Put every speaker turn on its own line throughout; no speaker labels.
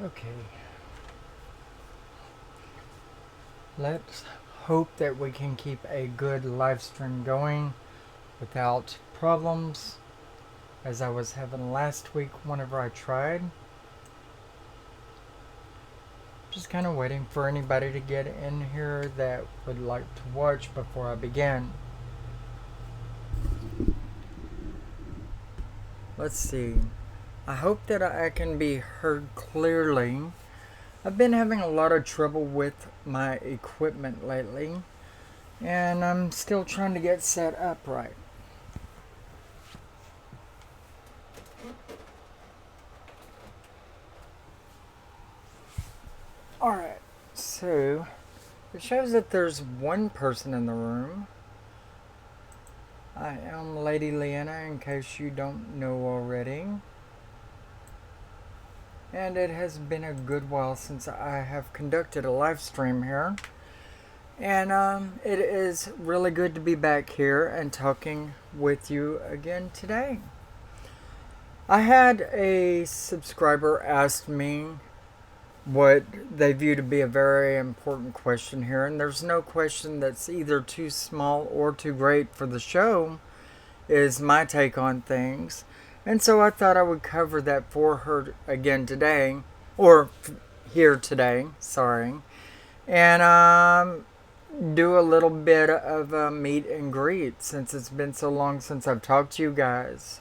Okay. Let's hope that we can keep a good live stream going without problems, as I was having last week whenever I tried. Just kind of waiting for anybody to get in here that would like to watch before I begin. Let's see. I hope that I can be heard clearly. I've been having a lot of trouble with my equipment lately, and I'm still trying to get set up right. Alright, so it shows that there's one person in the room. I am Lady Leeanna, in case you don't know already. And it has been a good while since I have conducted a live stream here. And it is really good to be back here and talking with you again today. I had a subscriber ask me what they view to be a very important question here, and there's no question that's either too small or too great for the show, is my take on things. And so I thought I would cover that for her again today, or here today, sorry, and do a little bit of a meet and greet, since it's been so long since I've talked to you guys.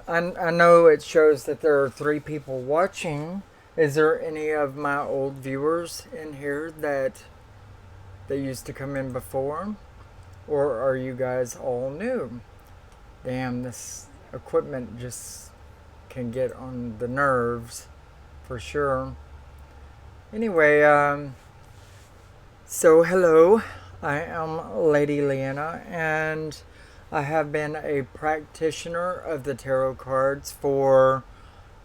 I know it shows that there are 3 people watching. Is there any of my old viewers in here that used to come in before? Or are you guys all new? Damn, this equipment just can get on the nerves for sure. Anyway, so hello, I am Lady Leeanna, and I have been a practitioner of the tarot cards for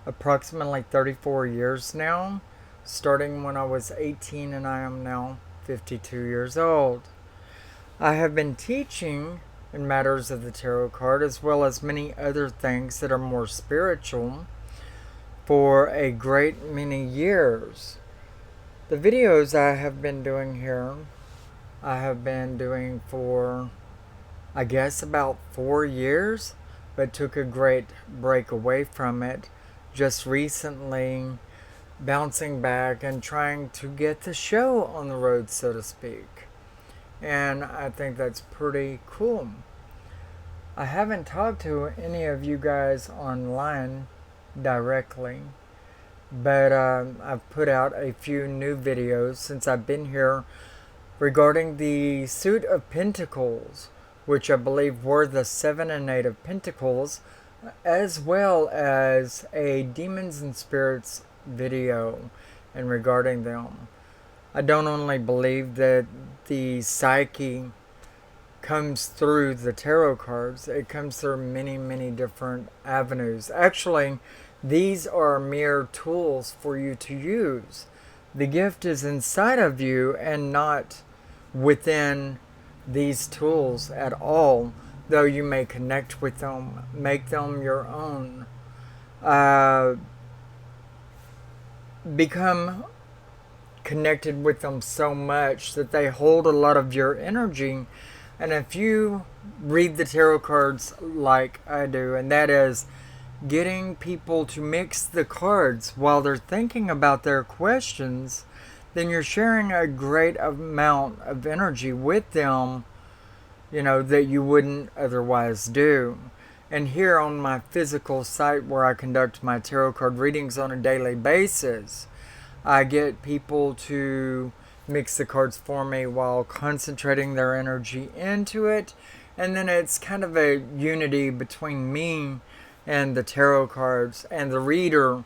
approximately 34 years now, starting when I was 18, and I am now 52 years old. I have been teaching in matters of the tarot card, as well as many other things that are more spiritual, for a great many years. The videos I have been doing here, I have been doing for, I guess, about 4 years, but took a great break away from it just recently, bouncing back and trying to get the show on the road, so to speak. And I think that's pretty cool. I haven't talked to any of you guys online directly, but I've put out a few new videos since I've been here regarding the Suit of Pentacles, which I believe were the 7 and 8 of Pentacles, as well as a Demons and Spirits video and regarding them. I don't only believe that the Psyche comes through the tarot cards, it comes through many, many different avenues. Actually, these are mere tools for you to use. The gift is inside of you and not within these tools at all, though you may connect with them, make them your own. Become connected with them so much that they hold a lot of your energy. And if you read the tarot cards like I do, and that is getting people to mix the cards while they're thinking about their questions, then you're sharing a great amount of energy with them, you know, that you wouldn't otherwise do. And here on my physical site where I conduct my tarot card readings on a daily basis, I get people to mix the cards for me while concentrating their energy into it. And then it's kind of a unity between me and the tarot cards and the reader.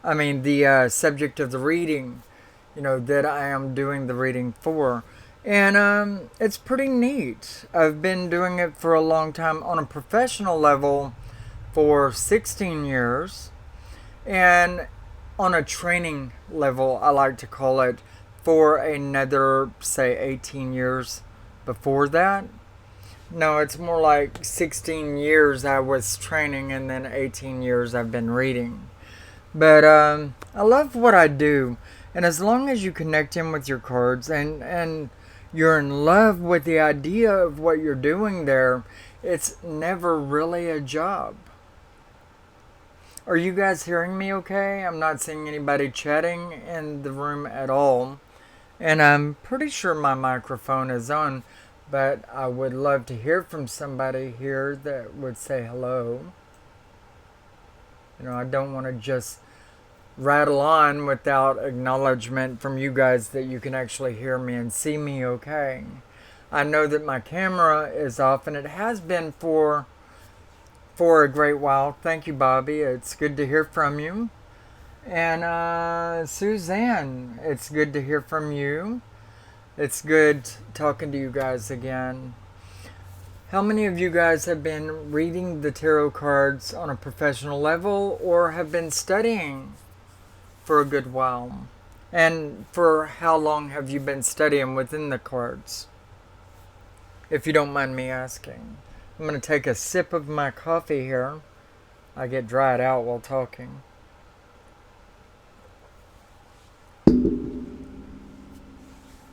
I mean, the subject of the reading, you know, that I am doing the reading for. And it's pretty neat. I've been doing it for a long time on a professional level for 16 years. And on a training level, I like to call it, for another, say, 18 years before that. No, it's more like 16 years I was training, and then 18 years I've been reading. But I love what I do. And as long as you connect in with your cards and you're in love with the idea of what you're doing there, it's never really a job. Are you guys hearing me okay? I'm not seeing anybody chatting in the room at all. And I'm pretty sure my microphone is on, but I would love to hear from somebody here that would say hello. You know, I don't want to just rattle on without acknowledgement from you guys that you can actually hear me and see me okay. I know that my camera is off, and it has been for a great while. Thank you, Bobby. It's good to hear from you. And Suzanne, it's good to hear from you. It's good talking to you guys again. How many of you guys have been reading the tarot cards on a professional level or have been studying for a good while? And for how long have you been studying within the cards? If you don't mind me asking. I'm going to take a sip of my coffee here. I get dried out while talking.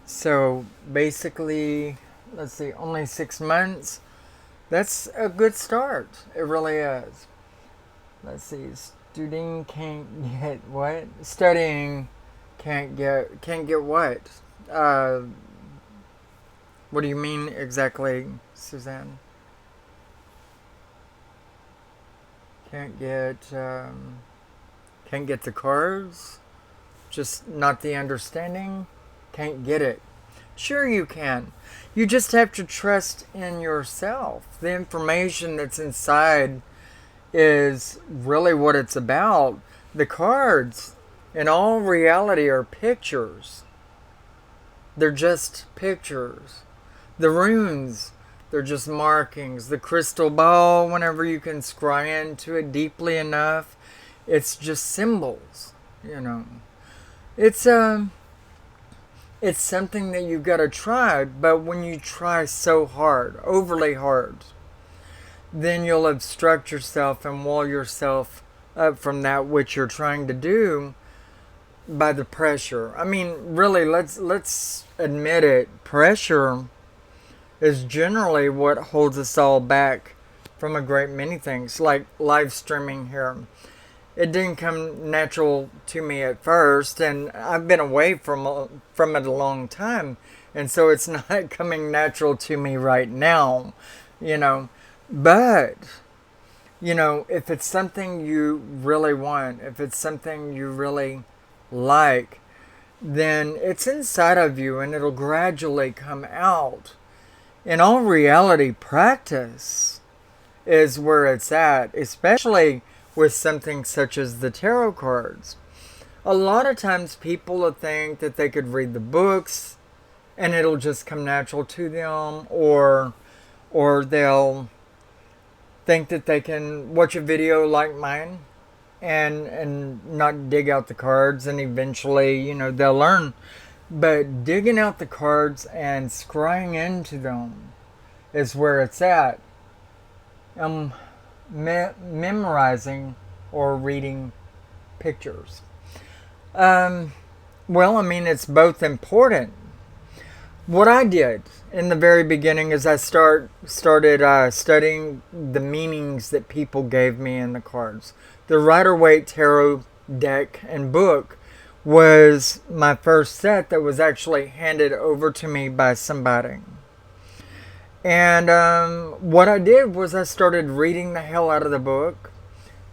So basically, let's see, only 6 months. That's a good start. It really is. Let's see, studying can't get what? Studying can't get what? What do you mean exactly, Suzanne? Can't get the cards? Just not the understanding? Can't get it. Sure you can. You just have to trust in yourself. The information that's inside is really what it's about. The cards, in all reality, are pictures. They're just pictures. The runes, they're just markings. The crystal ball, whenever you can scry into it deeply enough, it's just symbols, you know. It's something that you've got to try, but when you try so hard, overly hard, then you'll obstruct yourself and wall yourself up from that which you're trying to do by the pressure. I mean, really, let's admit it. Pressure is generally what holds us all back from a great many things, like live streaming here. It didn't come natural to me at first, and I've been away from it a long time, and so it's not coming natural to me right now, you know. But, you know, if it's something you really want, if it's something you really like, then it's inside of you and it'll gradually come out. In all reality, practice is where it's at, especially with something such as the tarot cards. A lot of times people will think that they could read the books and it'll just come natural to them, or they'll think that they can watch a video like mine and not dig out the cards, and eventually, you know, they'll learn. But digging out the cards and scrying into them is where it's at. Memorizing or reading pictures. Well, I mean, it's both important. What I did in the very beginning is I started studying the meanings that people gave me in the cards. The Rider-Waite Tarot deck and book was my first set that was actually handed over to me by somebody. And what I did was I started reading the hell out of the book,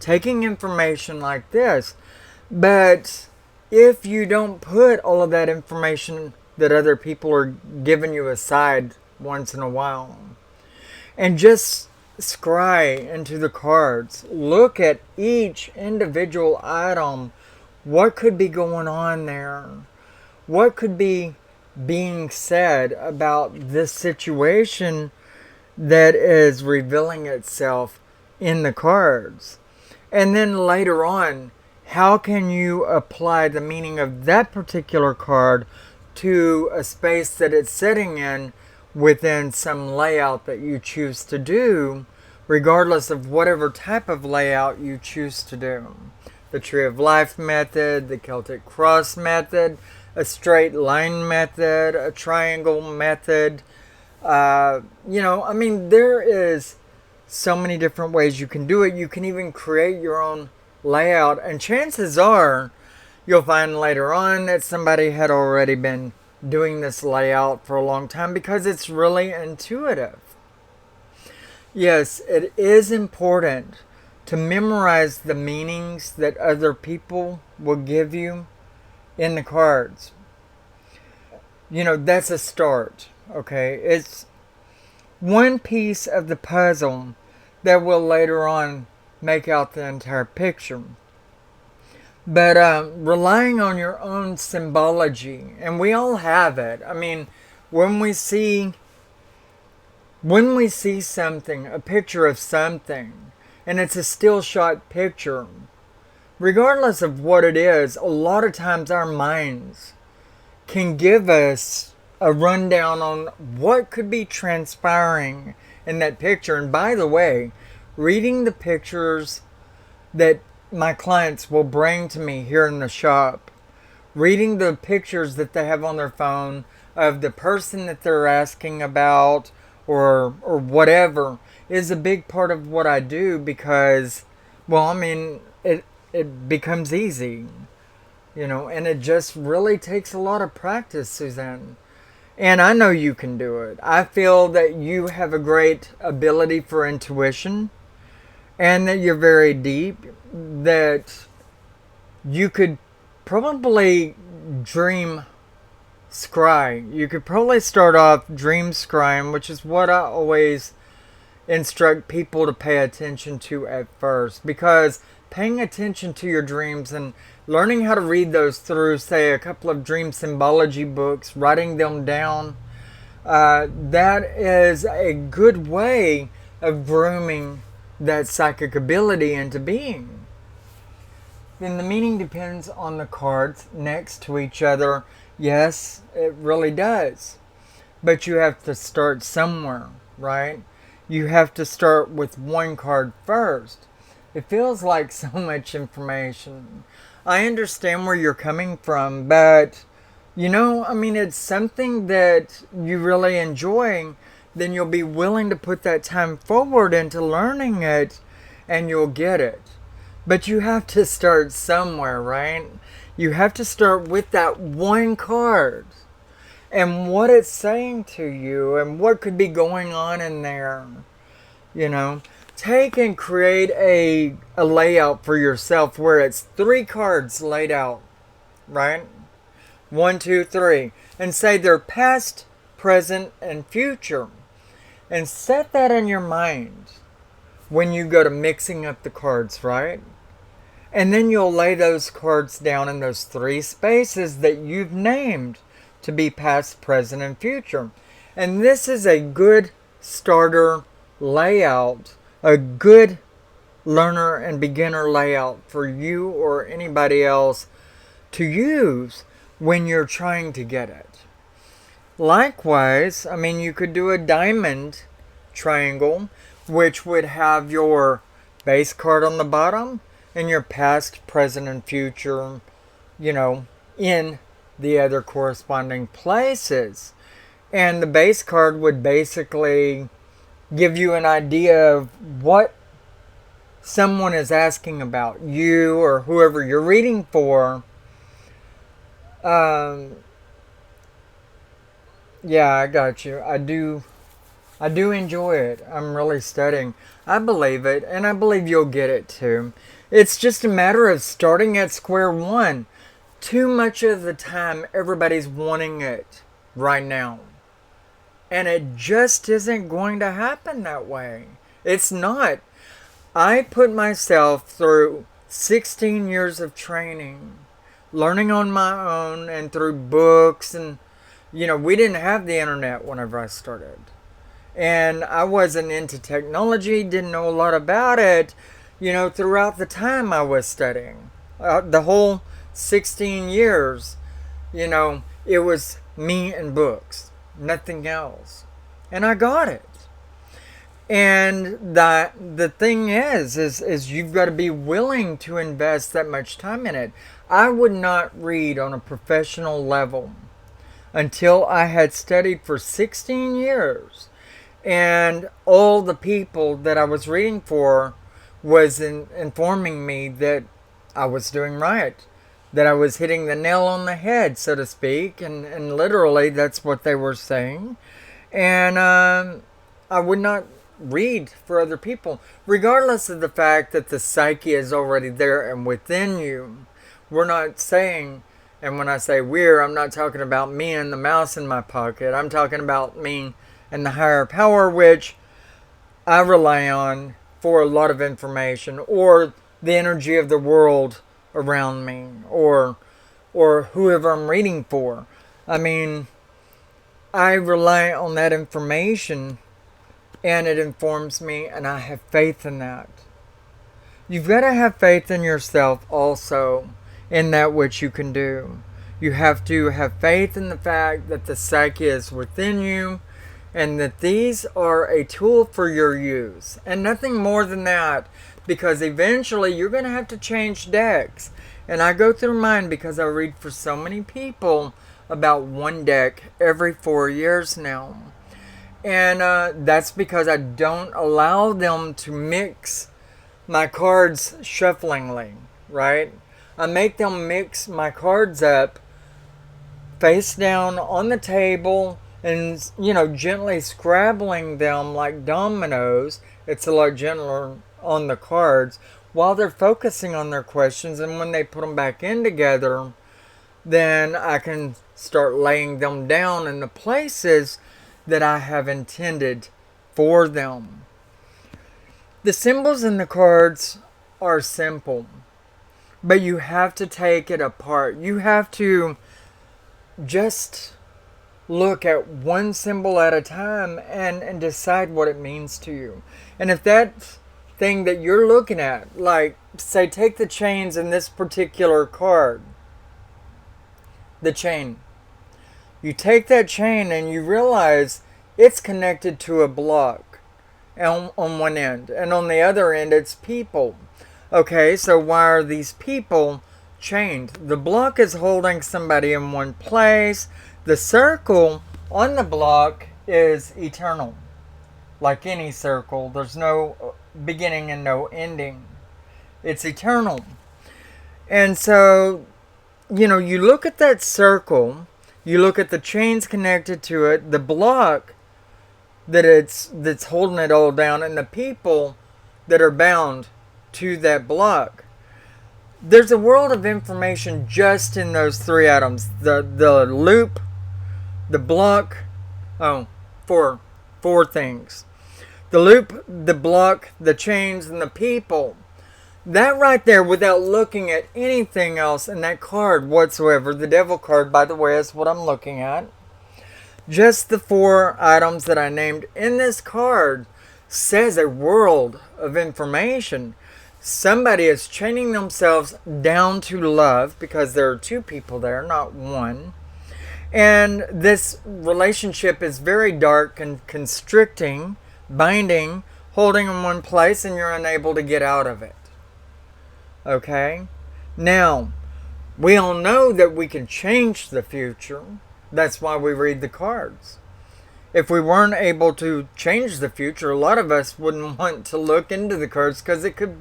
taking information like this. But if you don't put all of that information that other people are giving you aside once in a while, and just scry into the cards, look at each individual item, what could be going on there? What could be being said about this situation that is revealing itself in the cards? And then later on, how can you apply the meaning of that particular card to a space that it's sitting in within some layout that you choose to do, regardless of whatever type of layout you choose to do. the Tree of Life method, the Celtic Cross method, a straight line method, a triangle method. I mean, there is so many different ways you can do it. You can even create your own layout, and chances are you'll find later on that somebody had already been doing this layout for a long time because it's really intuitive. Yes, it is important to memorize the meanings that other people will give you in the cards. That's a start, okay? It's one piece of the puzzle that will later on make out the entire picture. But relying on your own symbology, and we all have it. I mean, when we see something, a picture of something, and it's a still shot picture, regardless of what it is, a lot of times our minds can give us a rundown on what could be transpiring in that picture. And by the way, reading the pictures that my clients will bring to me here in the shop, reading the pictures that they have on their phone of the person that they're asking about or whatever, is a big part of what I do because, well, I mean, it becomes easy, and it just really takes a lot of practice, Suzanne. And I know you can do it. I feel that you have a great ability for intuition and that you're very deep, that you could probably dream scry. You could probably start off dream scrying, which is what I always instruct people to pay attention to at first, because paying attention to your dreams and learning how to read those through, say, a couple of dream symbology books, writing them down, that is a good way of grooming that psychic ability into being. Then the meaning depends on the cards next to each other. Yes, it really does. But you have to start somewhere, right? You have to start with one card first. It feels like so much information. I understand where you're coming from, but I mean, it's something that you really enjoy, then you'll be willing to put that time forward into learning it, and you'll get it. But you have to start somewhere, right? You have to start with that one card and what it's saying to you and what could be going on in there. Take and create a layout for yourself where it's 3 cards laid out, right? 1, 2, 3. And say they're past, present, and future. And set that in your mind when you go to mixing up the cards, right? And then you'll lay those cards down in those 3 spaces that you've named to be past, present, and future. And this is a good starter layout, a good learner and beginner layout for you or anybody else to use when you're trying to get it. Likewise, I mean, you could do a diamond triangle, which would have your base card on the bottom and your past, present, and future, in the other corresponding places. And the base card would basically give you an idea of what someone is asking about, you or whoever you're reading for. Yeah, I got you. I do enjoy it. I'm really studying. I believe it, and I believe you'll get it too. It's just a matter of starting at square one. Too much of the time, everybody's wanting it right now. And it just isn't going to happen that way. It's not. I put myself through 16 years of training, learning on my own and through books. And, we didn't have the internet whenever I started. And I wasn't into technology, didn't know a lot about it, throughout the time I was studying. The whole 16 years, it was me and books, nothing else. And I got it. And the thing is you've got to be willing to invest that much time in it. I would not read on a professional level until I had studied for 16 years, and all the people that I was reading for was informing me that I was doing right, that I was hitting the nail on the head, so to speak, and literally that's what they were saying. And I would not read for other people, regardless of the fact that the psyche is already there and within you. We're not saying, and when I say we're, I'm not talking about me and the mouse in my pocket. I'm talking about me and the higher power, which I rely on for a lot of information, or the energy of the world around me, or whoever I'm reading for. I mean, I rely on that information, and it informs me, and I have faith in that. You've got to have faith in yourself also, in that which you can do. You have to have faith in the fact that the psyche is within you, and that these are a tool for your use, and nothing more than that, because eventually you're going to have to change decks. And I go through mine because I read for so many people about one deck every 4 years now. And that's because I don't allow them to mix my cards shufflingly, right? I make them mix my cards up face down on the table and, gently scrabbling them like dominoes. It's a lot gentler on the cards while they're focusing on their questions. And when they put them back in together, then I can start laying them down in the places that I have intended for them. The symbols in the cards are simple, but you have to take it apart. You have to just look at one symbol at a time and decide what it means to you. And if that thing that you're looking at, like, say, take the chains in this particular card, the chain. You take that chain and you realize it's connected to a block on one end, and on the other end it's people. Okay, so why are these people chained? The block is holding somebody in one place. The circle on the block is eternal. Like any circle, there's no beginning and no ending. It's eternal. And so, you look at that circle, you look at the chains connected to it, the block that's holding it all down, and the people that are bound to that block. There's a world of information just in those three items. The loop, the block, four things. The loop, the block, the chains, and the people. That right there, without looking at anything else in that card whatsoever, the Devil card, by the way, is what I'm looking at. Just the 4 items that I named in this card says a world of information. Somebody is chaining themselves down to love, because there are 2 people there, not 1. And this relationship is very dark and constricting, binding, holding in one place, and you're unable to get out of it. Okay? Now, we all know that we can change the future. That's why we read the cards. If we weren't able to change the future, a lot of us wouldn't want to look into the cards, because it could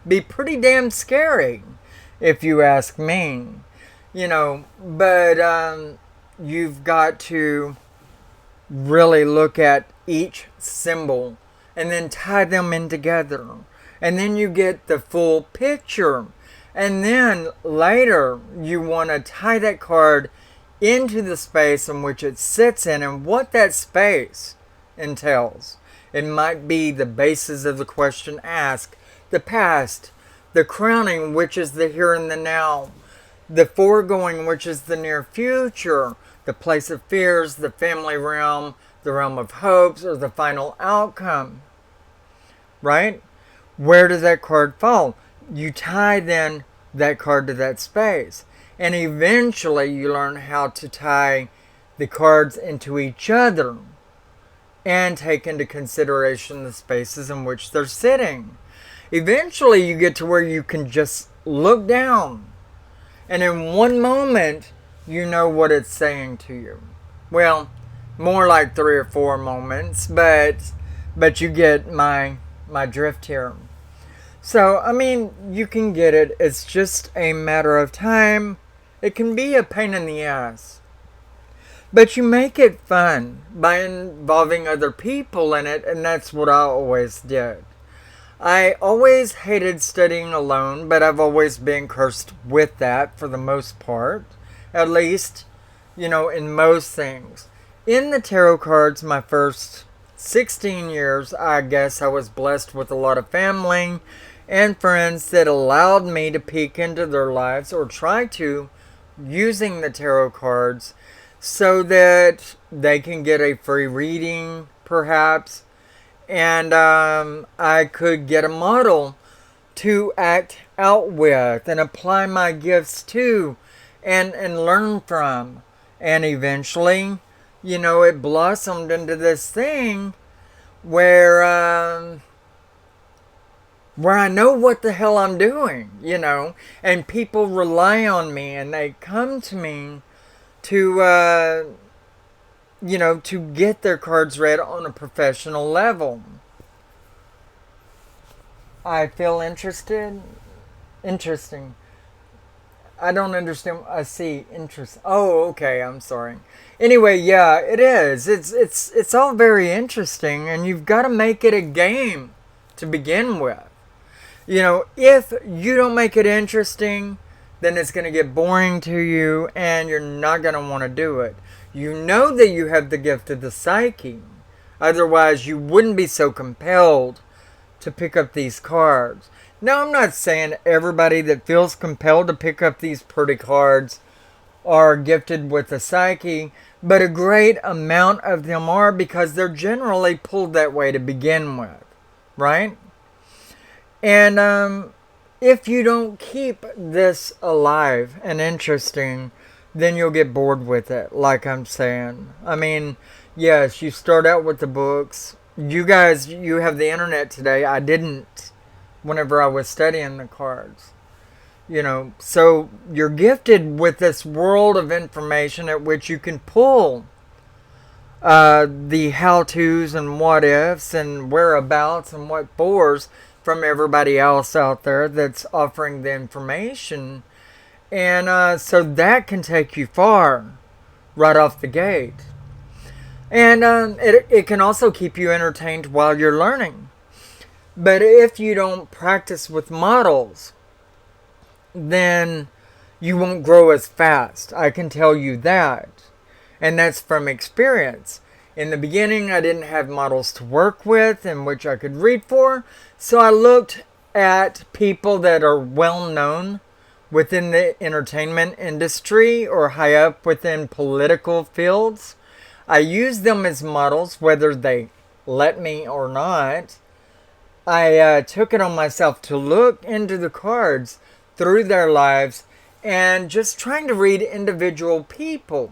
be pretty damn scary, if you ask me. But you've got to really look at each symbol and then tie them in together. And then you get the full picture. And then later you want to tie that card into the space in which it sits in and what that space entails. It might be the basis of the question asked, the past, the crowning, which is the here and the now, the foregoing, which is the near future, the place of fears, the family realm, the realm of hopes, or the final outcome. Right? Where does that card fall? You tie then that card to that space. And eventually you learn how to tie the cards into each other and take into consideration the spaces in which they're sitting. Eventually, you get to where you can just look down, and in one moment, you know what it's saying to you. Well, more like 3 or 4 moments, but you get my drift here. So, I mean, you can get it. It's just a matter of time. It can be a pain in the ass. But you make it fun by involving other people in it, and that's what I always did. I always hated studying alone, but I've always been cursed with that for the most part. At least, in most things. In the tarot cards, my first 16 years, I guess I was blessed with a lot of family and friends that allowed me to peek into their lives, or try to, using the tarot cards, so that they can get a free reading, perhaps, and I could get a model to act out with and apply my gifts to and learn from. And eventually, it blossomed into this thing where I know what the hell I'm doing, and people rely on me and they come to me to to get their cards read on a professional level. I feel interested. Interesting. I don't understand. I see interest. Oh, okay. I'm sorry. Anyway, yeah, it is. It's all very interesting, and you've got to make it a game to begin with. If you don't make it interesting, then it's going to get boring to you, and you're not going to want to do it. You know that you have the gift of the Psyche. Otherwise, you wouldn't be so compelled to pick up these cards. Now, I'm not saying everybody that feels compelled to pick up these pretty cards are gifted with the Psyche, but a great amount of them are, because they're generally pulled that way to begin with, right? And if you don't keep this alive and interesting, then you'll get bored with it, like I'm saying. I mean, yes, you start out with the books. You guys, you have the internet today. I didn't whenever I was studying the cards. So you're gifted with this world of information at which you can pull the how-tos and what-ifs and whereabouts and what fors from everybody else out there that's offering the information. And so that can take you far right off the gate. And it can also keep you entertained while you're learning. But if you don't practice with models, then you won't grow as fast. I can tell you that. And that's from experience. In the beginning, I didn't have models to work with in which I could read for. So I looked at people that are well known within the entertainment industry or high up within political fields. I used them as models, whether they let me or not. I took it on myself to look into the cards through their lives and just trying to read individual people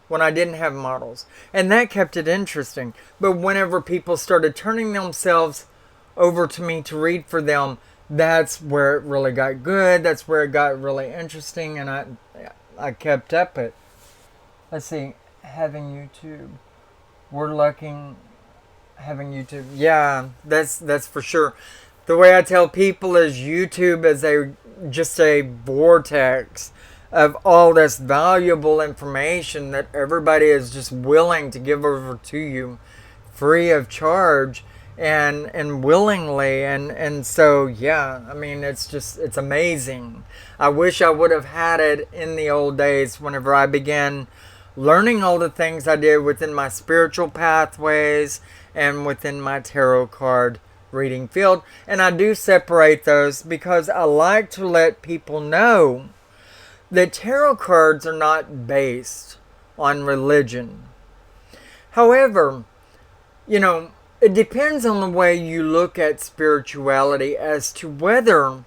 when I didn't have models. And that kept it interesting. But whenever people started turning themselves over to me to read for them, that's where it really got good. That's where it got really interesting, and I kept up it. Let's see, having YouTube. We're looking having YouTube. Yeah, that's for sure. The way I tell people is YouTube is just a vortex of all this valuable information that everybody is just willing to give over to you free of charge and willingly. And so, yeah, I mean, it's amazing. I wish I would have had it in the old days whenever I began learning all the things I did within my spiritual pathways and within my tarot card reading field. And I do separate those because I like to let people know that tarot cards are not based on religion. However, it depends on the way you look at spirituality as to whether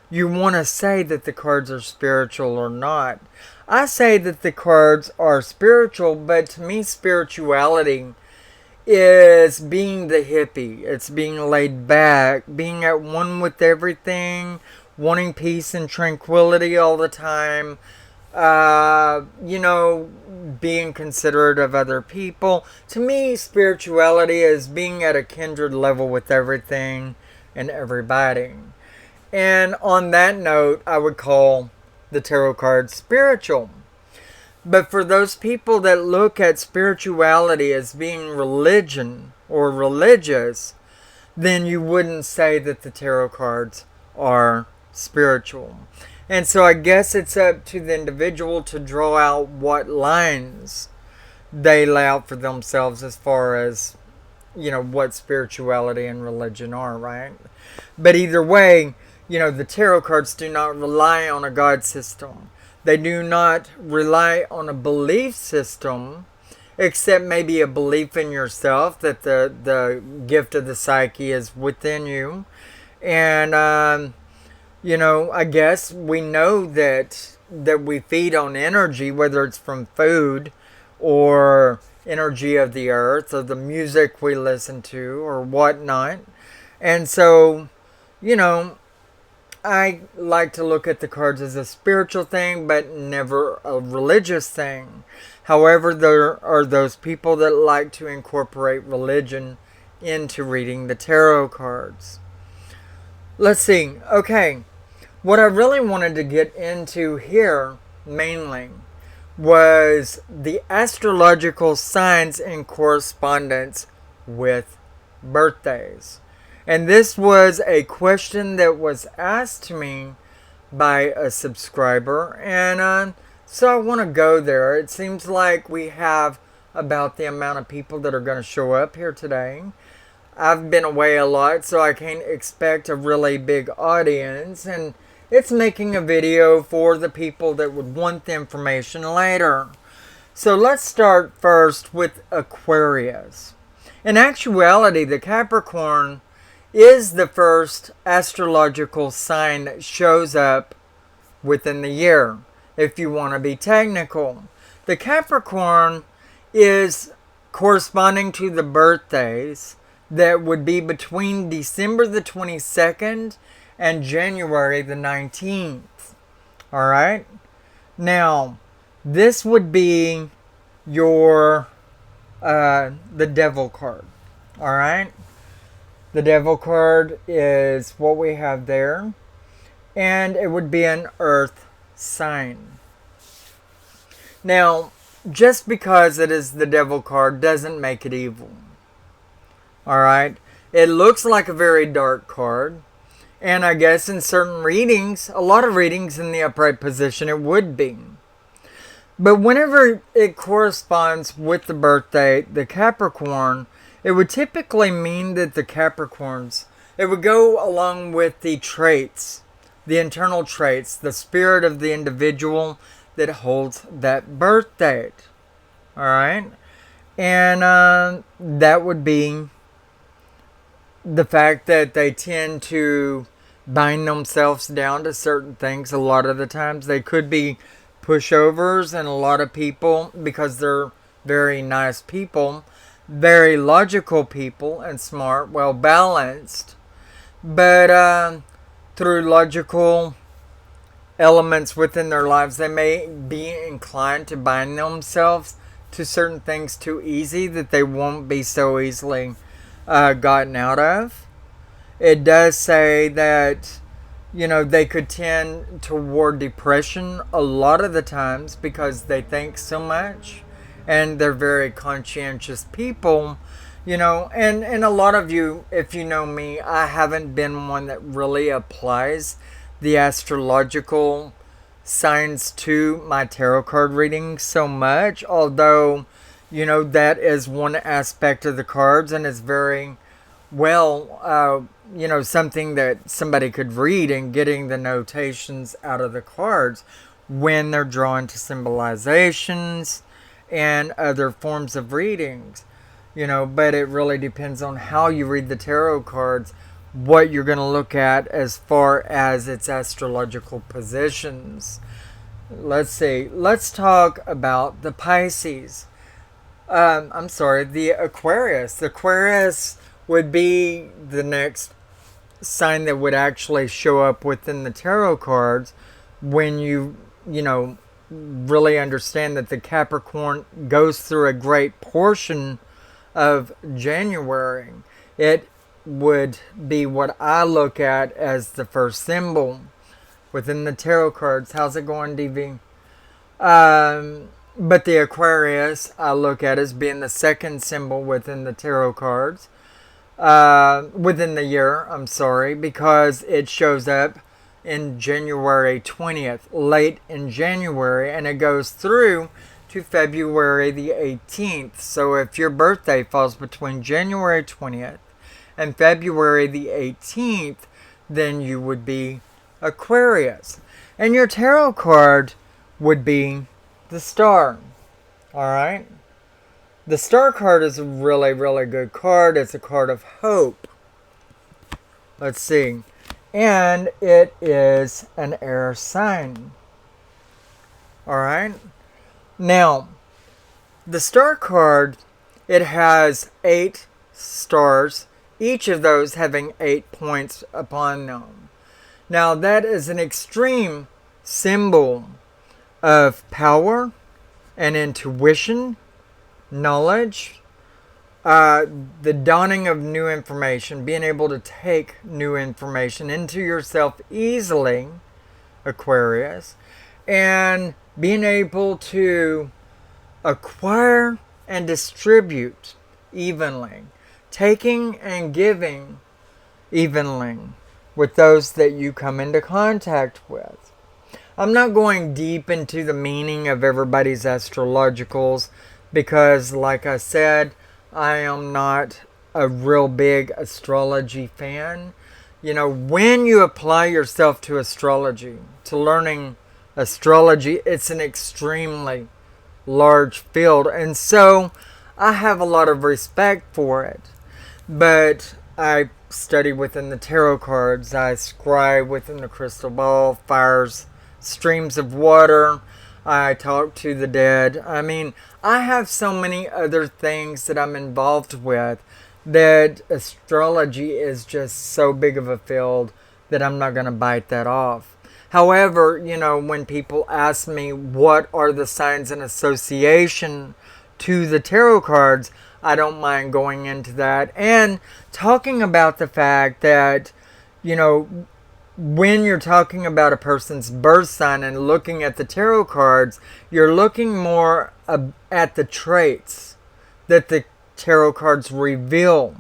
you want to say that the cards are spiritual or not. I say that the cards are spiritual, but to me, spirituality is being the hippie. It's being laid back, being at one with everything, wanting peace and tranquility all the time. Being considerate of other people. To me, spirituality is being at a kindred level with everything and everybody. And on that note, I would call the tarot card spiritual. But for those people that look at spirituality as being religion or religious, then you wouldn't say that the tarot cards are spiritual. And so I guess it's up to the individual to draw out what lines they lay out for themselves as far as, what spirituality and religion are, right? But either way, the tarot cards do not rely on a God system. They do not rely on a belief system, except maybe a belief in yourself that the gift of the psyche is within you. And, I guess we know that we feed on energy, whether it's from food or energy of the earth or the music we listen to or whatnot. And so, I like to look at the cards as a spiritual thing, but never a religious thing. However, there are those people that like to incorporate religion into reading the tarot cards. Let's see. Okay. What I really wanted to get into here, mainly, was the astrological signs in correspondence with birthdays. And this was a question that was asked to me by a subscriber. And so I want to go there. It seems like we have about the amount of people that are going to show up here today. I've been away a lot, so I can't expect a really big audience. And it's making a video for the people that would want the information later. So let's start first with Aquarius. In actuality, the Capricorn is the first astrological sign that shows up within the year, if you want to be technical. The Capricorn is corresponding to the birthdays that would be between December the 22nd and January the 19th. Alright? Now, this would be your, the Devil card. Alright? The Devil card is what we have there. And it would be an earth sign. Now, just because it is the Devil card doesn't make it evil. Alright? It looks like a very dark card. And I guess in certain readings, a lot of readings in the upright position, it would be. But whenever it corresponds with the birthday, the Capricorn, it would typically mean that the Capricorns, it would go along with the traits, the internal traits, the spirit of the individual that holds that birth date. Alright? And that would be the fact that they tend to bind themselves down to certain things. A lot of the times they could be pushovers, and a lot of people, because they're very nice people, very logical people and smart, well balanced, but through logical elements within their lives, they may be inclined to bind themselves to certain things too easy that they won't be so easily gotten out of. It does say that, they could tend toward depression a lot of the times because they think so much and they're very conscientious people, and a lot of you, if you know me, I haven't been one that really applies the astrological signs to my tarot card readings so much, although, that is one aspect of the cards and is very well, something that somebody could read and getting the notations out of the cards when they're drawn to symbolizations and other forms of readings. But it really depends on how you read the tarot cards, what you're going to look at as far as its astrological positions. Let's see. Let's talk about the Pisces. I'm sorry, the Aquarius. The Aquarius would be the next sign that would actually show up within the tarot cards when you know, really understand that the Capricorn goes through a great portion of January. It would be what I look at as the first symbol within the tarot cards. How's it going, DV? But the Aquarius I look at as being the second symbol within the tarot cards. Within the year, I'm sorry, because it shows up in January 20th, late in January, and it goes through to February the 18th. So if your birthday falls between January 20th and February the 18th, then you would be Aquarius. And your tarot card would be the Star. Alright? The Star card is a really, really good card. It's a card of hope. Let's see. And it is an air sign. Alright? Now, the Star card, it has 8 stars, each of those having 8 points upon them. Now, that is an extreme symbol of power and intuition, knowledge, the dawning of new information, being able to take new information into yourself easily, Aquarius, and being able to acquire and distribute evenly, taking and giving evenly with those that you come into contact with. I'm not going deep into the meaning of everybody's astrologicals because, like I said, I am not a real big astrology fan. You know, when you apply yourself to astrology, to learning astrology, it's an extremely large field. And so I have a lot of respect for it. But I study within the tarot cards. I scribe within the crystal ball, fires streams of water. I talk to the dead. I mean, I have so many other things that I'm involved with that astrology is just so big of a field that I'm not going to bite that off. However, you know, when people ask me what are the signs in association to the tarot cards, I don't mind going into that and talking about the fact that, you know, when you're talking about a person's birth sign and looking at the tarot cards, you're looking more at the traits that the tarot cards reveal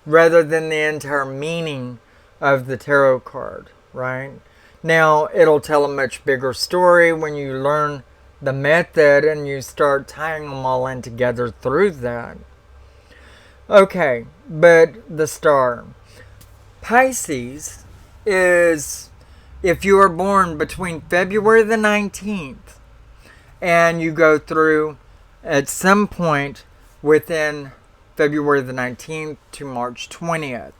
rather than the entire meaning of the tarot card, right? Now, it'll tell a much bigger story when you learn the method and you start tying them all in together through that. Okay, but the Star. Pisces is if you are born between February the 19th and you go through at some point within February the 19th to March 20th,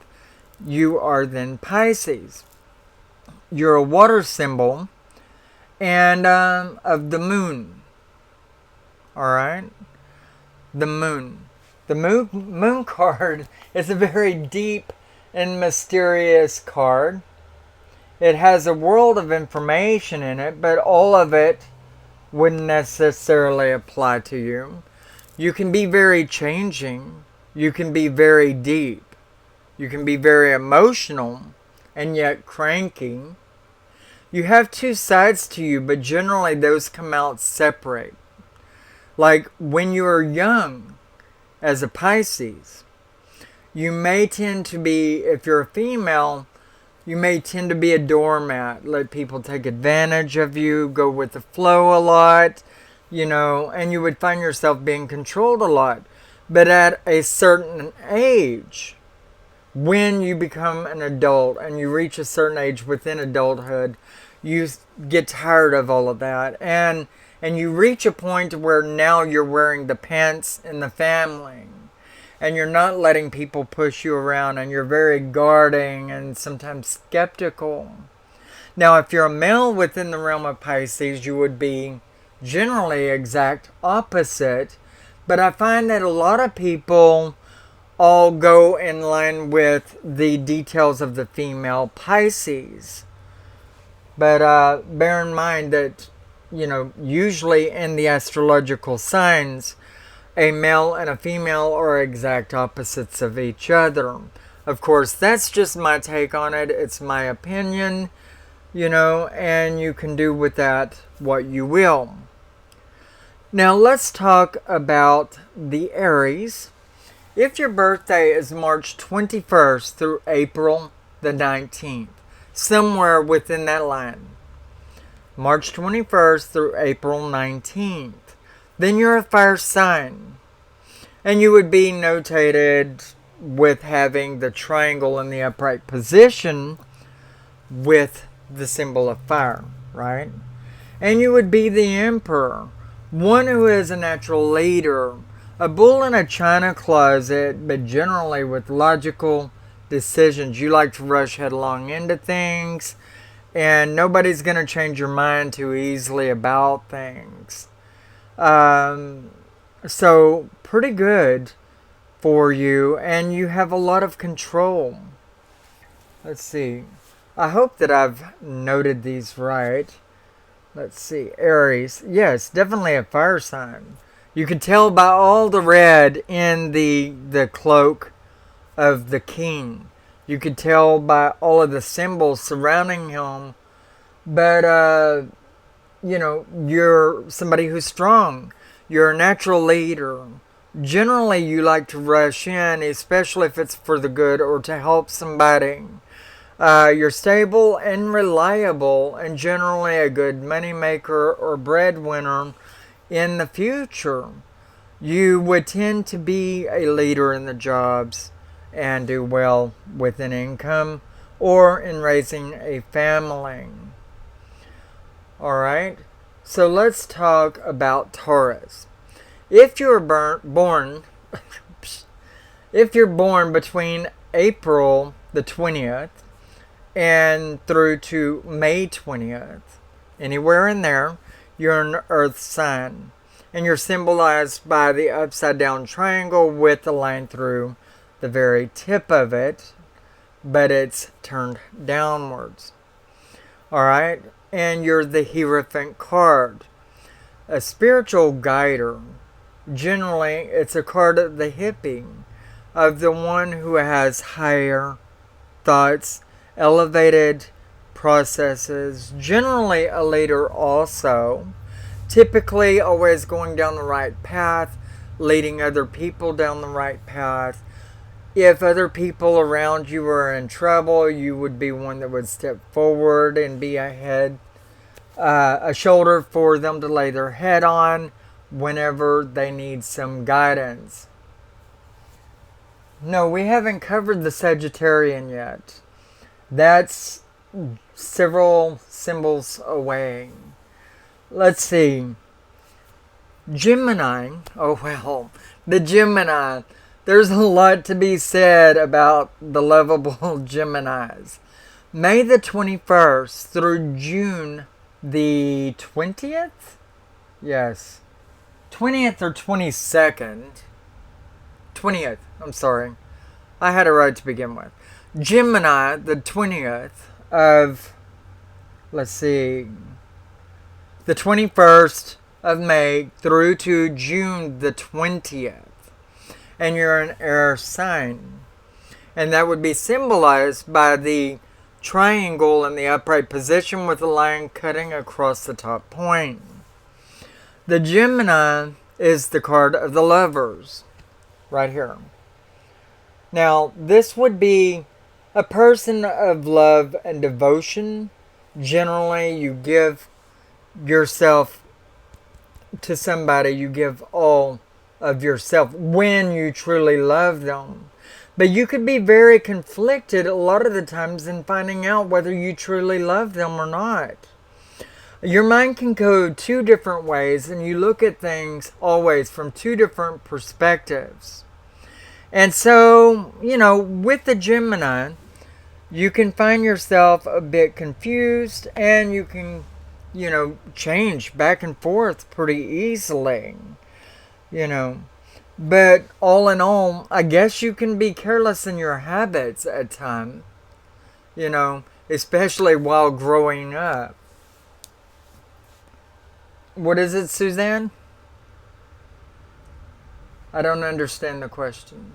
you are then Pisces. You're a water symbol and of the moon. Alright? The moon. The moon card is a very deep and mysterious card. It has a world of information in it, but all of it wouldn't necessarily apply to you. You can be very changing. You can be very deep. You can be very emotional and yet cranky. You have two sides to you, but generally those come out separate. Like when you are young as a Pisces, you may tend to be, if you're a female, you may tend to be a doormat, let people take advantage of you, go with the flow a lot, you know, and you would find yourself being controlled a lot. But at a certain age, when you become an adult and you reach a certain age within adulthood, you get tired of all of that. And you reach a point where now you're wearing the pants in the family. And you're not letting people push you around, and you're very guarding and sometimes skeptical. Now, if you're a male within the realm of Pisces, you would be generally exact opposite, But I find that a lot of people all go in line with the details of the female Pisces. But bear in mind that, usually in the astrological signs, a male and a female are exact opposites of each other. Of course, that's just my take on it. It's my opinion, and you can do with that what you will. Now let's talk about the Aries. If your birthday is March 21st through April the 19th, somewhere within that line, March 21st through April 19th, then you're a fire sign. And you would be notated with having the triangle in the upright position with the symbol of fire, right? And you would be the emperor, one who is a natural leader, a bull in a china closet, but generally with logical decisions. You like to rush headlong into things, and nobody's going to change your mind too easily about things. So pretty good for you, and you have a lot of control. Let's see. I hope that I've noted these right. Let's see. Aries. Yes, definitely a fire sign. You can tell by all the red in the cloak of the king. You could tell by all of the symbols surrounding him. But, you're somebody who's strong. You're a natural leader. Generally, you like to rush in, especially if it's for the good or to help somebody. You're stable and reliable, and generally a good moneymaker or breadwinner in the future. You would tend to be a leader in the jobs and do well with an income or in raising a family. Alright, so let's talk about Taurus. If you're born between April the 20th and through to May 20th, anywhere in there, you're an earth sign. And you're symbolized by the upside down triangle with the line through the very tip of it, but it's turned downwards. Alright? And you're the Hierophant card. A spiritual guider. Generally, it's a card of the hippie, of the one who has higher thoughts, elevated processes, generally a leader also, typically always going down the right path, leading other people down the right path. If other people around you are in trouble, you would be one that would step forward and be a shoulder for them to lay their head on whenever they need some guidance. No, we haven't covered the Sagittarian yet. That's several symbols away. Let's see. Gemini. Oh well, the Gemini. There's a lot to be said about the lovable Geminis. May the 21st through June the 20th? Yes. 20th or 22nd? 20th, I'm sorry. I had it right to begin with. Gemini, the 20th of, let's see, the 21st of May through to June the 20th. And you're an air sign. And that would be symbolized by the triangle in the upright position with a line cutting across the top point. The Gemini is the card of the lovers. Right here. Now, this would be a person of love and devotion. Generally, you give yourself to somebody, you give all of yourself when you truly love them. But you could be very conflicted a lot of the times in finding out whether you truly love them or not. Your mind can go two different ways, and you look at things always from two different perspectives. And so, with the Gemini, you can find yourself a bit confused, and you can, change back and forth pretty easily. But all in all, I guess you can be careless in your habits at times, you know, especially while growing up. What is it, Suzanne? I don't understand the question.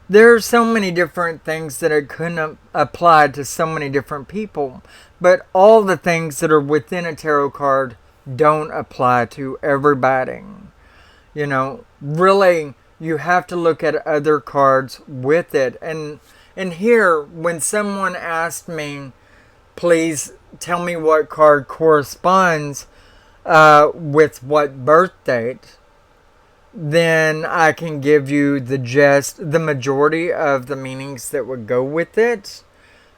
There are so many different things that it couldn't apply to so many different people, but all the things that are within a tarot card don't apply to everybody. You know, really, you have to look at other cards with it. And here, when someone asked me, please tell me what card corresponds with what birth date, then I can give you the majority of the meanings that would go with it.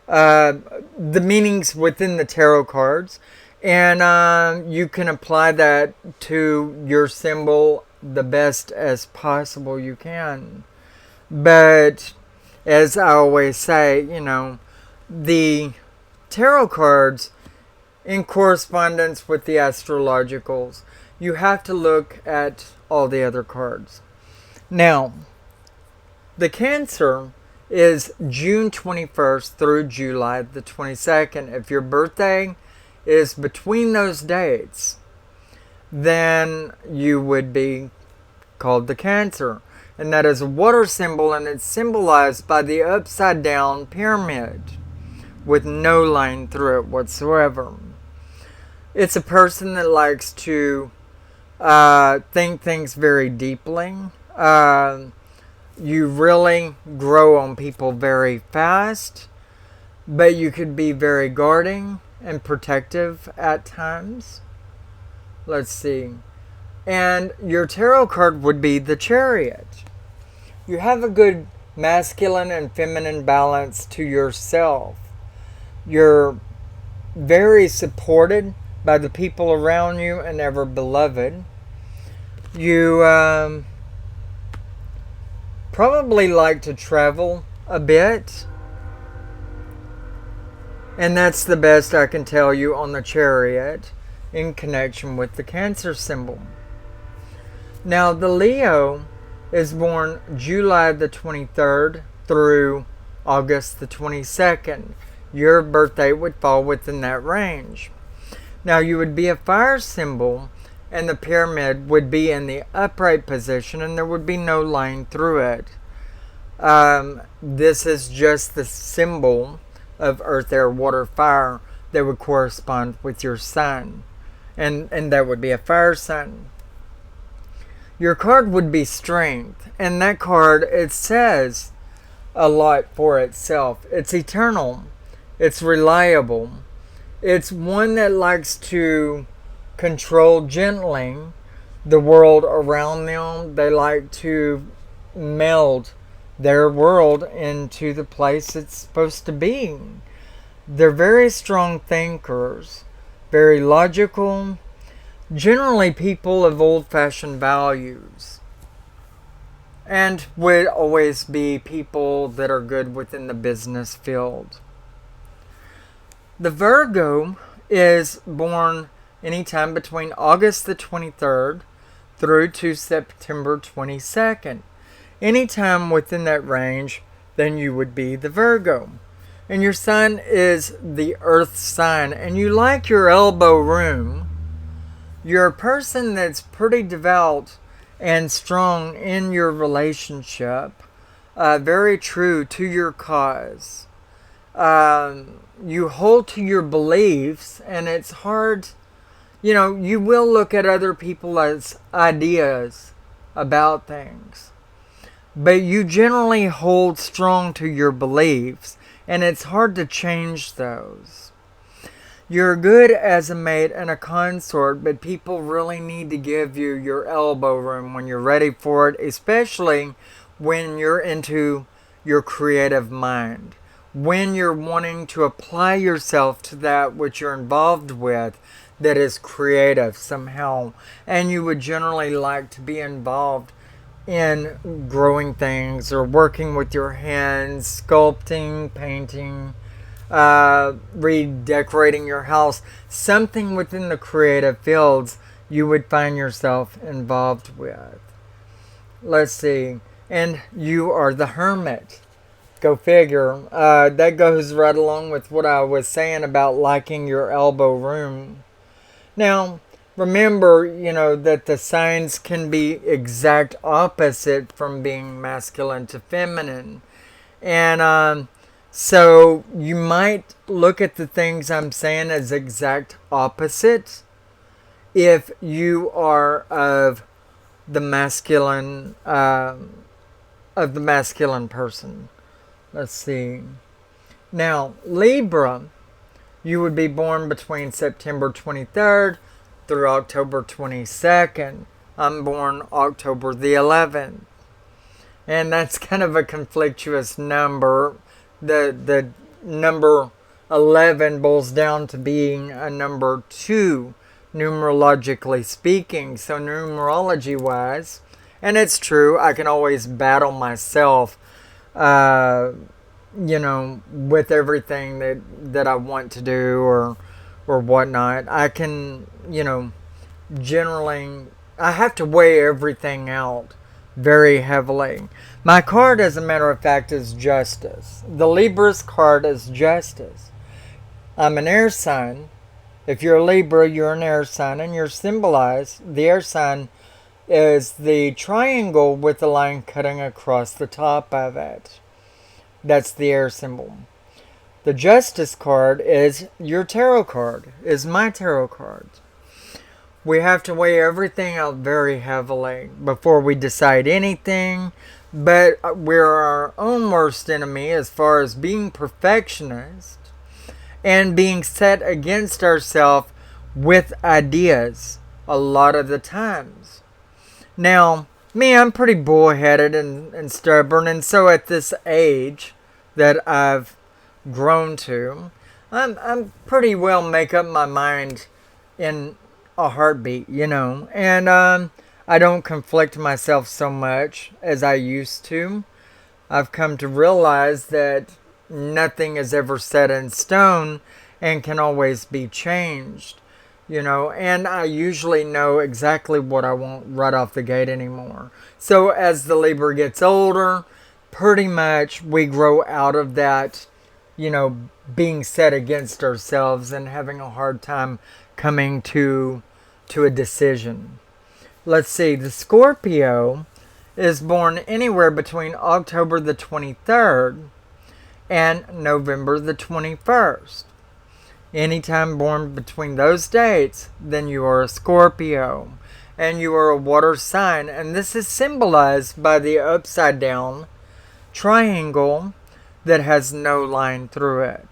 The meanings within the tarot cards. And you can apply that to your symbol the best as possible you can. But as I always say, you know, the tarot cards in correspondence with the astrologicals, you have to look at all the other cards. Now, the Cancer is June 21st through July the 22nd. If your birthday is between those dates, then you would be called the Cancer. And that is a water symbol, and it's symbolized by the upside down pyramid with no line through it whatsoever. It's a person that likes to think things very deeply. You really grow on people very fast, but you could be very guarding and protective at times. Let's see. And your tarot card would be the Chariot. You have a good masculine and feminine balance to yourself. You're very supported by the people around you and ever beloved. You probably like to travel a bit. And that's the best I can tell you on the Chariot in connection with the Cancer symbol. Now, the Leo is born July the 23rd through August the 22nd. Your birthday would fall within that range. Now, you would be a fire symbol, and the pyramid would be in the upright position, and there would be no line through it. This is just the symbol of earth, air, water, fire that would correspond with your sun. And that would be a fire sign. Your card would be Strength. And that card, it says a lot for itself. It's eternal. It's reliable. It's one that likes to control gently the world around them. They like to meld their world into the place it's supposed to be. They're very strong thinkers, very logical, generally people of old-fashioned values, and would always be people that are good within the business field. The Virgo is born anytime between August the 23rd through to September 22nd. Anytime within that range, then you would be the Virgo. And your sign is the earth sign, and you like your elbow room. You're a person that's pretty devout and strong in your relationship, very true to your cause. You hold to your beliefs, and it's hard, you know, you will look at other people's ideas about things. But you generally hold strong to your beliefs, and it's hard to change those. You're good as a mate and a consort, but people really need to give you your elbow room when you're ready for it, especially when you're into your creative mind. When you're wanting to apply yourself to that which you're involved with that is creative somehow, and you would generally like to be involved in growing things or working with your hands, sculpting, painting, redecorating your house, something within the creative fields you would find yourself involved with. let's see. And you are the Hermit. Go figure. That goes right along with what I was saying about liking your elbow room. Now, remember, that the signs can be exact opposite from being masculine to feminine. And so you might look at the things I'm saying as exact opposite if you are of the masculine person. Let's see. Now, Libra, you would be born between September 23rd through October 22nd. I'm born October the 11th. And that's kind of a conflictuous number. The number 11 boils down to being a number 2, numerologically speaking. So numerology-wise, and it's true, I can always battle myself, with everything that I want to do or whatnot. I can, generally, I have to weigh everything out very heavily. My card, as a matter of fact, is Justice. The Libra's card is Justice. I'm an air sign. If you're a Libra, you're an air sign, and you're symbolized. The air sign is the triangle with the line cutting across the top of it. That's the air symbol. The Justice card is your tarot card, is my tarot card. We have to weigh everything out very heavily before we decide anything, but we're our own worst enemy as far as being perfectionist and being set against ourselves with ideas a lot of the times. Now, me, I'm pretty bullheaded and stubborn, and so at this age that I've grown to, I'm pretty well make up my mind in a heartbeat, and I don't conflict myself so much as I used to. I've come to realize that nothing is ever set in stone and can always be changed, and I usually know exactly what I want right off the gate anymore. So as the Libra gets older, pretty much we grow out of that, being set against ourselves and having a hard time coming to a decision. Let's see, the Scorpio is born anywhere between October the 23rd and November the 21st. Anytime born between those dates, then you are a Scorpio. And you are a water sign. And this is symbolized by the upside down triangle that has no line through it.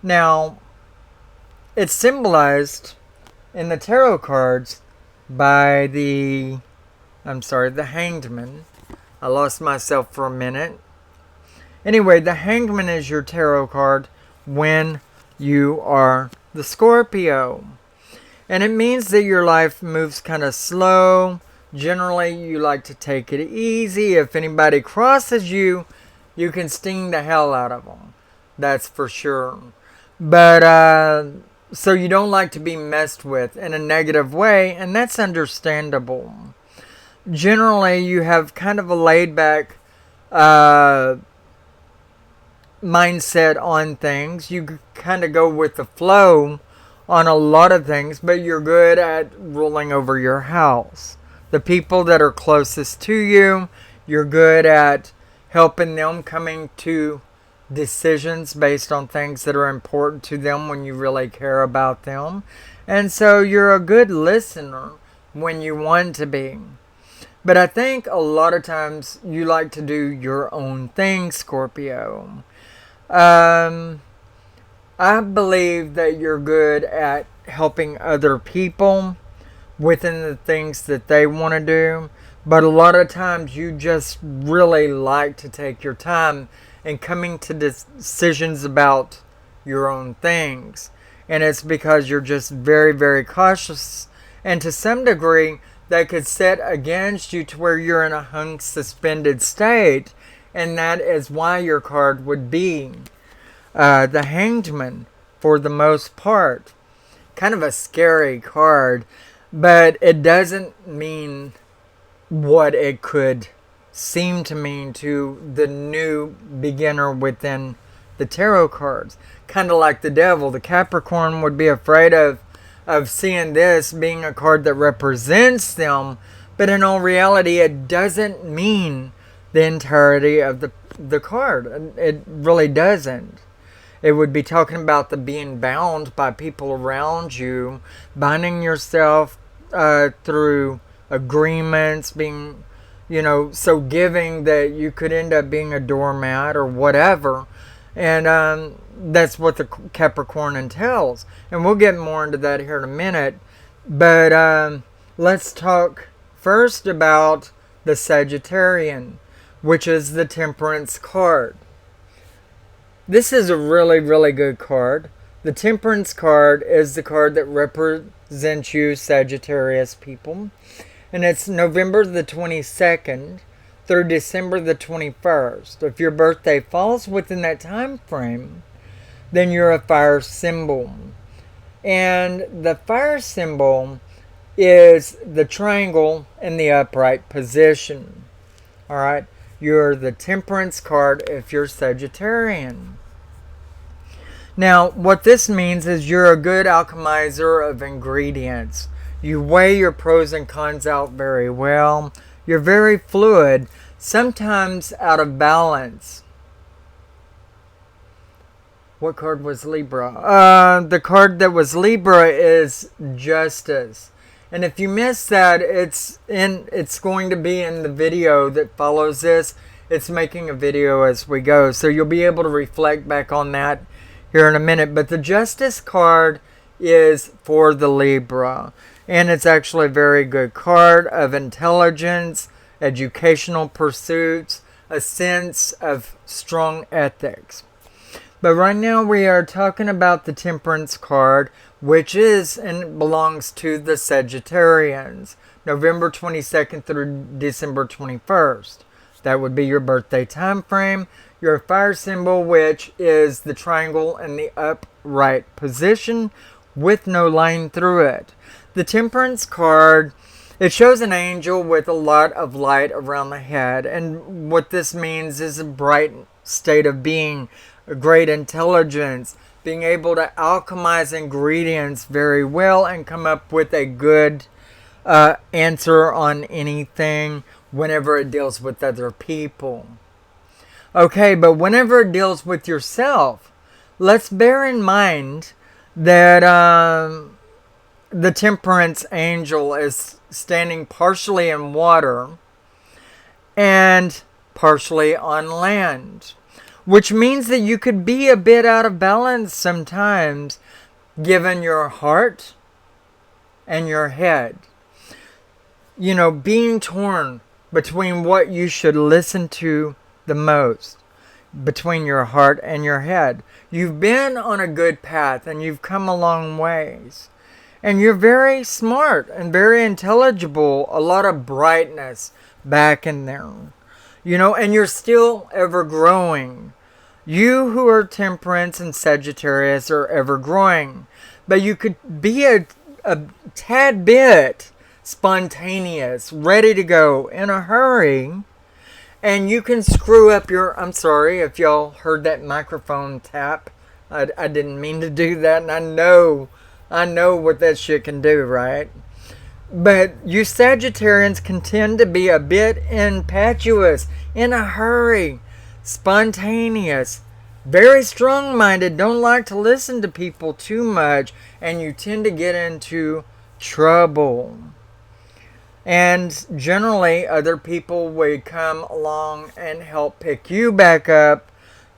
Now, it's symbolized in the tarot cards by the Hanged Man. I lost myself for a minute. Anyway, the Hanged Man is your tarot card when you are the Scorpio. And it means that your life moves kind of slow. Generally, you like to take it easy. If anybody crosses you, you can sting the hell out of them. That's for sure. But, so you don't like to be messed with in a negative way, and that's understandable. Generally, you have kind of a laid-back mindset on things. You kind of go with the flow on a lot of things, but you're good at ruling over your house. The people that are closest to you, you're good at helping them coming to decisions based on things that are important to them when you really care about them. And so you're a good listener when you want to be. But I think a lot of times you like to do your own thing, Scorpio. I believe that you're good at helping other people within the things that they want to do. But a lot of times you just really like to take your time in coming to decisions about your own things. And it's because you're just very, very cautious. And to some degree, that could set against you to where you're in a hung, suspended state. And that is why your card would be the Hanged Man for the most part. Kind of a scary card. But it doesn't mean what it could seem to mean to the new beginner within the tarot cards. Kind of like the devil. The Capricorn would be afraid of seeing this being a card that represents them, but in all reality, it doesn't mean the entirety of the card. It really doesn't. It would be talking about the being bound by people around you, binding yourself through agreements, being, so giving that you could end up being a doormat or whatever. And that's what the Capricorn entails. And we'll get more into that here in a minute. But let's talk first about the Sagittarian, which is the Temperance card. This is a really, really good card. The Temperance card is the card that represents you, Sagittarius people. And it's November the 22nd through December the 21st. If your birthday falls within that time frame, then you're a fire symbol. And the fire symbol is the triangle in the upright position. Alright? You're the Temperance card if you're Sagittarian. Now, what this means is you're a good alchemizer of ingredients. You weigh your pros and cons out very well. You're very fluid, sometimes out of balance. What card was Libra? The card that was Libra is Justice. And if you missed that, it's going to be in the video that follows this. It's making a video as we go, so you'll be able to reflect back on that here in a minute. But the Justice card is for the Libra. And it's actually a very good card of intelligence, educational pursuits, a sense of strong ethics. But right now we are talking about the Temperance card, which is and belongs to the Sagittarians, November 22nd through December 21st. That would be your birthday time frame. Your fire symbol, which is the triangle in the upright position with no line through it. The Temperance card, it shows an angel with a lot of light around the head. And what this means is a bright state of being, a great intelligence, being able to alchemize ingredients very well and come up with a good answer on anything whenever it deals with other people. Okay, but whenever it deals with yourself, let's bear in mind that the Temperance angel is standing partially in water and partially on land, which means that you could be a bit out of balance sometimes given your heart and your head. Being torn between what you should listen to the most, between your heart and your head. You've been on a good path and you've come a long ways. And you're very smart and very intelligible. A lot of brightness back in there. And you're still ever growing. You who are Temperance and Sagittarius are ever growing. But you could be a tad bit spontaneous, ready to go, in a hurry. And you can screw up I'm sorry if y'all heard that microphone tap. I didn't mean to do that, and I know what that shit can do, right? But you Sagittarians can tend to be a bit impetuous, in a hurry, spontaneous, very strong-minded, don't like to listen to people too much, and you tend to get into trouble. And generally, other people would come along and help pick you back up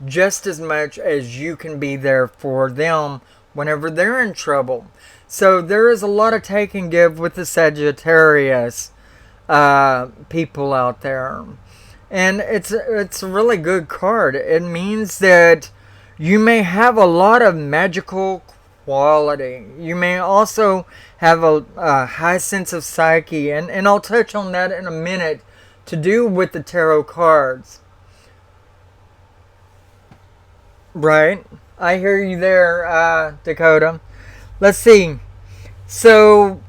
just as much as you can be there for them whenever they're in trouble. So there is a lot of take and give with the Sagittarius people out there. And it's a really good card. It means that you may have a lot of magical quality. You may also have a high sense of psyche. And I'll touch on that in a minute to do with the tarot cards. Right? I hear you there, Dakota. Let's see. So,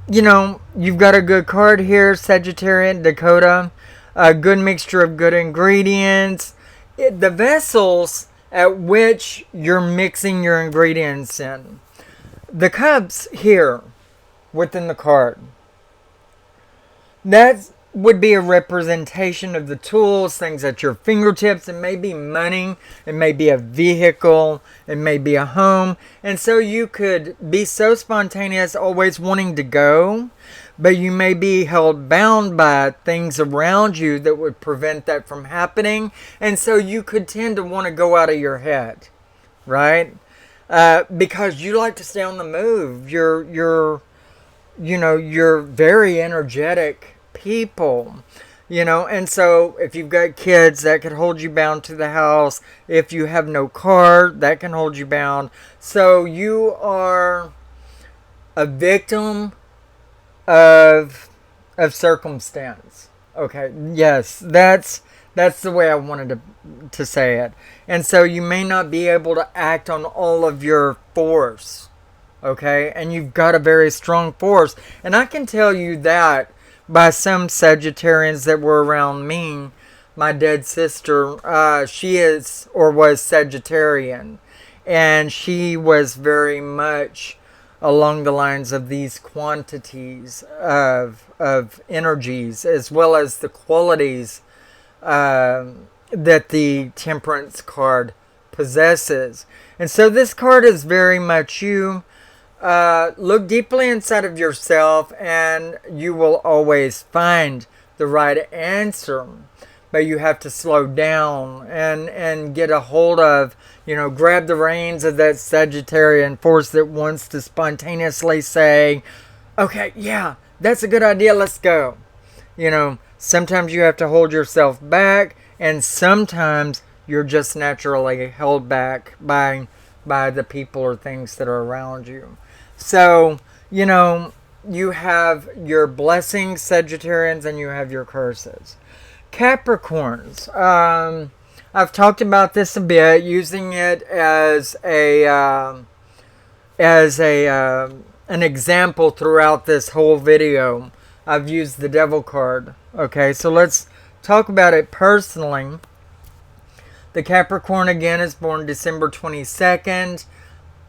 you know, you've got a good card here, Sagittarian, Dakota. A good mixture of good ingredients. The vessels at which you're mixing your ingredients in. The cups here within the card. That would be a representation of the tools, things at your fingertips. It may be money, it may be a vehicle, it may be a home. And so you could be so spontaneous, always wanting to go, but you may be held bound by things around you that would prevent that from happening. And so you could tend to want to go out of your head, right? Because you like to stay on the move. You're very energetic people, and so if you've got kids, that could hold you bound to the house. If you have no car, that can hold you bound. So you are a victim of circumstance. Okay, yes, that's the way I wanted to say it. And so you may not be able to act on all of your force. Okay, and you've got a very strong force. And I can tell you that by some Sagittarians that were around me. My dead sister, she is or was Sagittarian, and she was very much along the lines of these quantities of energies, as well as the qualities that the Temperance card possesses. And so this card is very much you. Look deeply inside of yourself and you will always find the right answer. But you have to slow down and get a hold of, grab the reins of that Sagittarian force that wants to spontaneously say, okay, yeah, that's a good idea, let's go. Sometimes you have to hold yourself back, and sometimes you're just naturally held back by the people or things that are around you. So, you have your blessings, Sagittarians, and you have your curses. Capricorns. I've talked about this a bit, using it as an example throughout this whole video. I've used the Devil card. Okay, so let's talk about it personally. The Capricorn, again, is born December 22nd.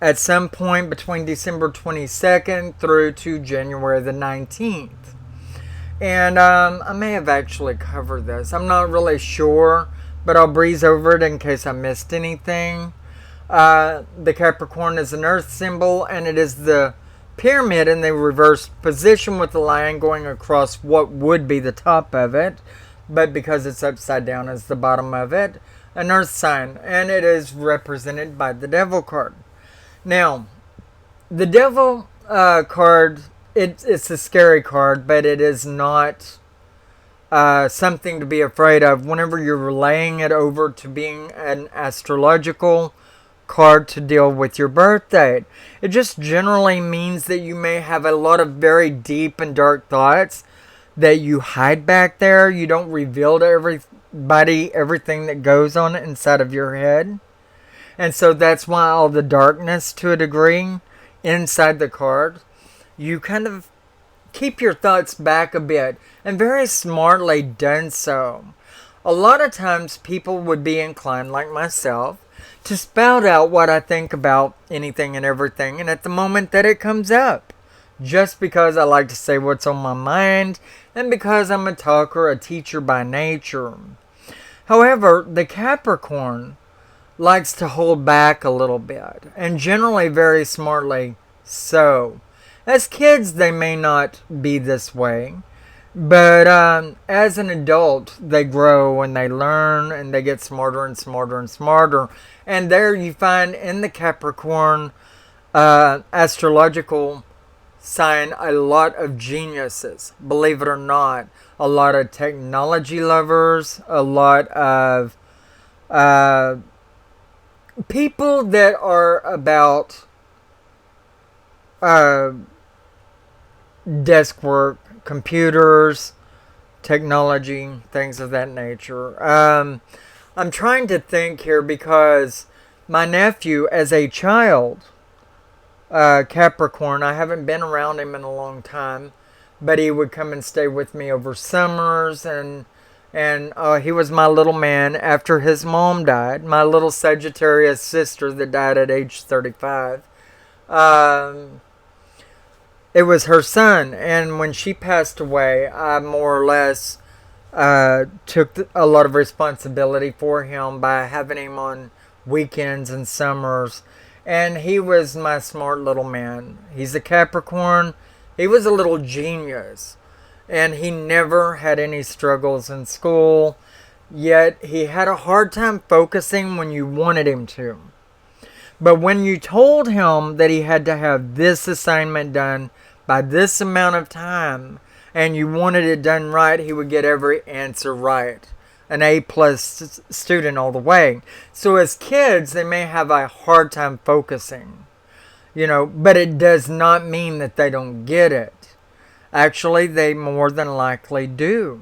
At some point between December 22nd through to January the 19th. And I may have actually covered this. I'm not really sure, but I'll breeze over it in case I missed anything. The Capricorn is an earth symbol, and it is the pyramid in the reverse position with the line going across what would be the top of it, but because it's upside down as the bottom of it, an earth sign, and it is represented by the Devil card. Now, the Devil card, it's a scary card, but it is not something to be afraid of whenever you're relaying it over to being an astrological card to deal with your birth date. It just generally means that you may have a lot of very deep and dark thoughts that you hide back there. You don't reveal to everybody everything that goes on inside of your head. And so that's why all the darkness, to a degree, inside the card, you kind of keep your thoughts back a bit, and very smartly done so. A lot of times people would be inclined, like myself, to spout out what I think about anything and everything, and at the moment that it comes up, just because I like to say what's on my mind, and because I'm a talker, a teacher by nature. However, the Capricorn likes to hold back a little bit, and generally very smartly so. As kids, they may not be this way, but as an adult, they grow and they learn and they get smarter and smarter and smarter. And there you find in the Capricorn astrological sign a lot of geniuses, believe it or not. A lot of technology lovers, a lot of people that are about desk work, computers, technology, things of that nature. I'm trying to think here because my nephew, as a child, Capricorn. I haven't been around him in a long time, but he would come and stay with me over summers, and he was my little man after his mom died. My little Sagittarius sister that died at age 35. It was her son, and when she passed away, I more or less took a lot of responsibility for him by having him on weekends and summers. And he was my smart little man. He's a Capricorn. He was a little genius. And he never had any struggles in school. Yet he had a hard time focusing when you wanted him to. But when you told him that he had to have this assignment done by this amount of time, and you wanted it done right, he would get every answer right. An A+ student all the way. So as kids, they may have a hard time focusing, but it does not mean that they don't get it. Actually, they more than likely do.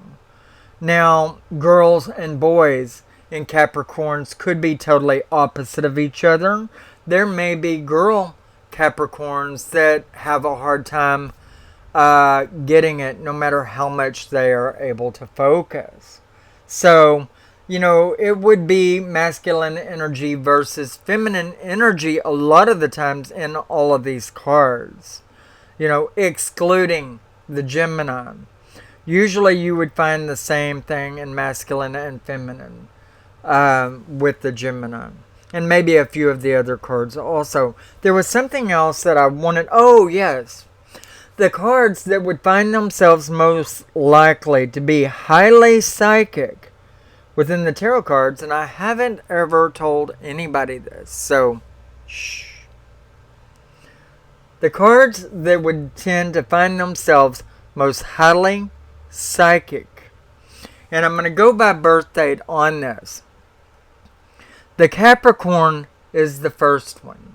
Now, girls and boys in Capricorns could be totally opposite of each other. There may be girl Capricorns that have a hard time getting it, no matter how much they are able to focus. So, it would be masculine energy versus feminine energy a lot of the times in all of these cards. Excluding the Gemini. Usually you would find the same thing in masculine and feminine with the Gemini. And maybe a few of the other cards also. There was something else that I wanted. Oh, yes. The cards that would find themselves most likely to be highly psychic within the tarot cards, and I haven't ever told anybody this, so shh. The cards that would tend to find themselves most highly psychic, and I'm going to go by birth date on this. The Capricorn is the first one.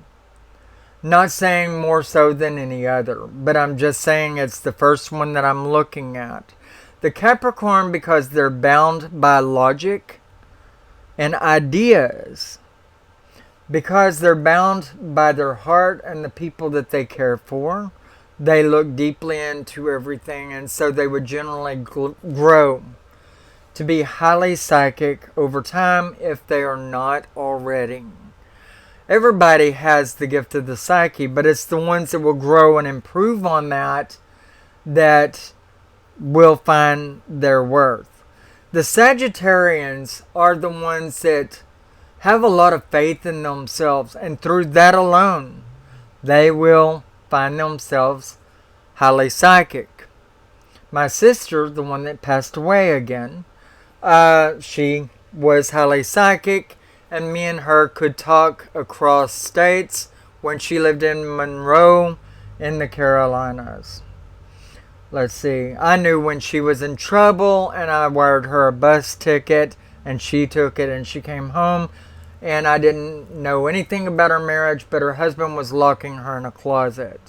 Not saying more so than any other, but I'm just saying it's the first one that I'm looking at. The Capricorn, because they're bound by logic and ideas, because they're bound by their heart and the people that they care for, they look deeply into everything, and so they would generally grow to be highly psychic over time if they are not already. Everybody has the gift of the psyche, but it's the ones that will grow and improve on that will find their worth. The Sagittarians are the ones that have a lot of faith in themselves, and through that alone, they will find themselves highly psychic. My sister, the one that passed away again, she was highly psychic, and me and her could talk across states when she lived in Monroe in the Carolinas. Let's see. I knew when she was in trouble, and I wired her a bus ticket, and she took it, and she came home, and I didn't know anything about her marriage, but her husband was locking her in a closet.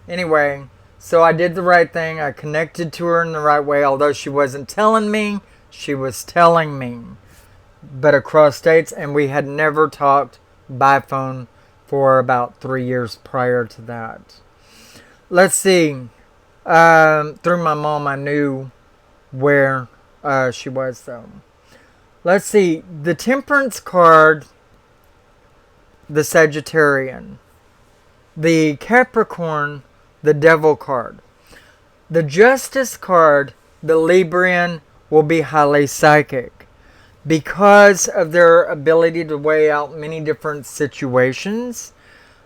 Anyway, so I did the right thing. I connected to her in the right way, although she wasn't telling me, she was telling me. But across states, and we had never talked by phone for about 3 years prior to that. Let's see. Through my mom, I knew where she was, though. Let's see. The Temperance card, the Sagittarian. The Capricorn, the Devil card. The Justice card, the Librian, will be highly psychic because of their ability to weigh out many different situations,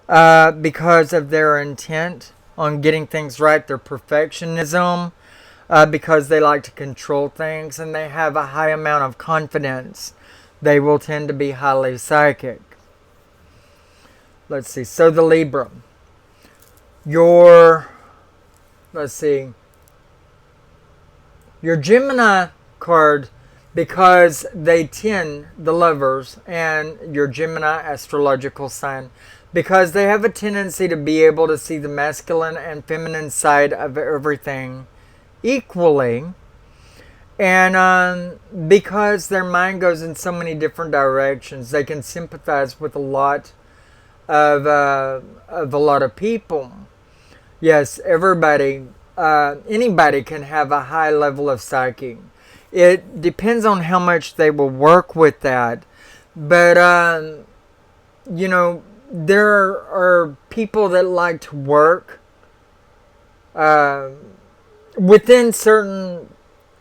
because of their intent on getting things right, their perfectionism, because they like to control things, and they have a high amount of confidence. They will tend to be highly psychic. Let's see. So the Libra. Your Gemini card, because they tend, the lovers, and your Gemini astrological sign, because they have a tendency to be able to see the masculine and feminine side of everything equally, and because their mind goes in so many different directions, they can sympathize with a lot of a lot of people. Yes, everybody, anybody can have a high level of psyche. It depends on how much they will work with that. But, you know, there are people that like to work within certain,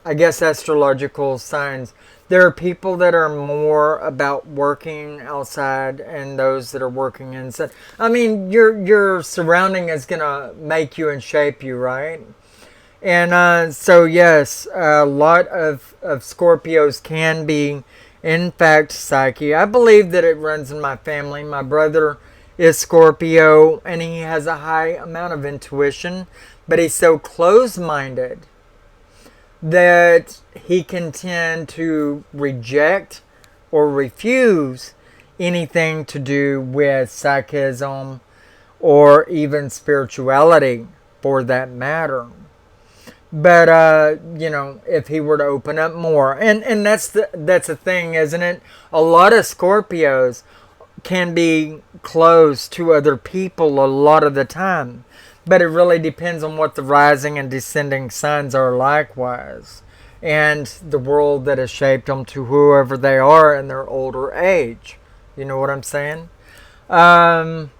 I guess, astrological signs. There are people that are more about working outside and those that are working inside. I mean, your surrounding is going to make you and shape you, right? And so, yes, a lot of Scorpios can be, in fact, Psyche. I believe that it runs in my family. My brother is Scorpio, and he has a high amount of intuition, but he's so closed-minded that he can tend to reject or refuse anything to do with psychism or even spirituality, for that matter. But you know, if he were to open up more, and that's the thing, isn't it? A lot of Scorpios can be closed to other people a lot of the time, but it really depends on what the rising and descending signs are likewise, and the world that has shaped them to whoever they are in their older age. You know what I'm saying? But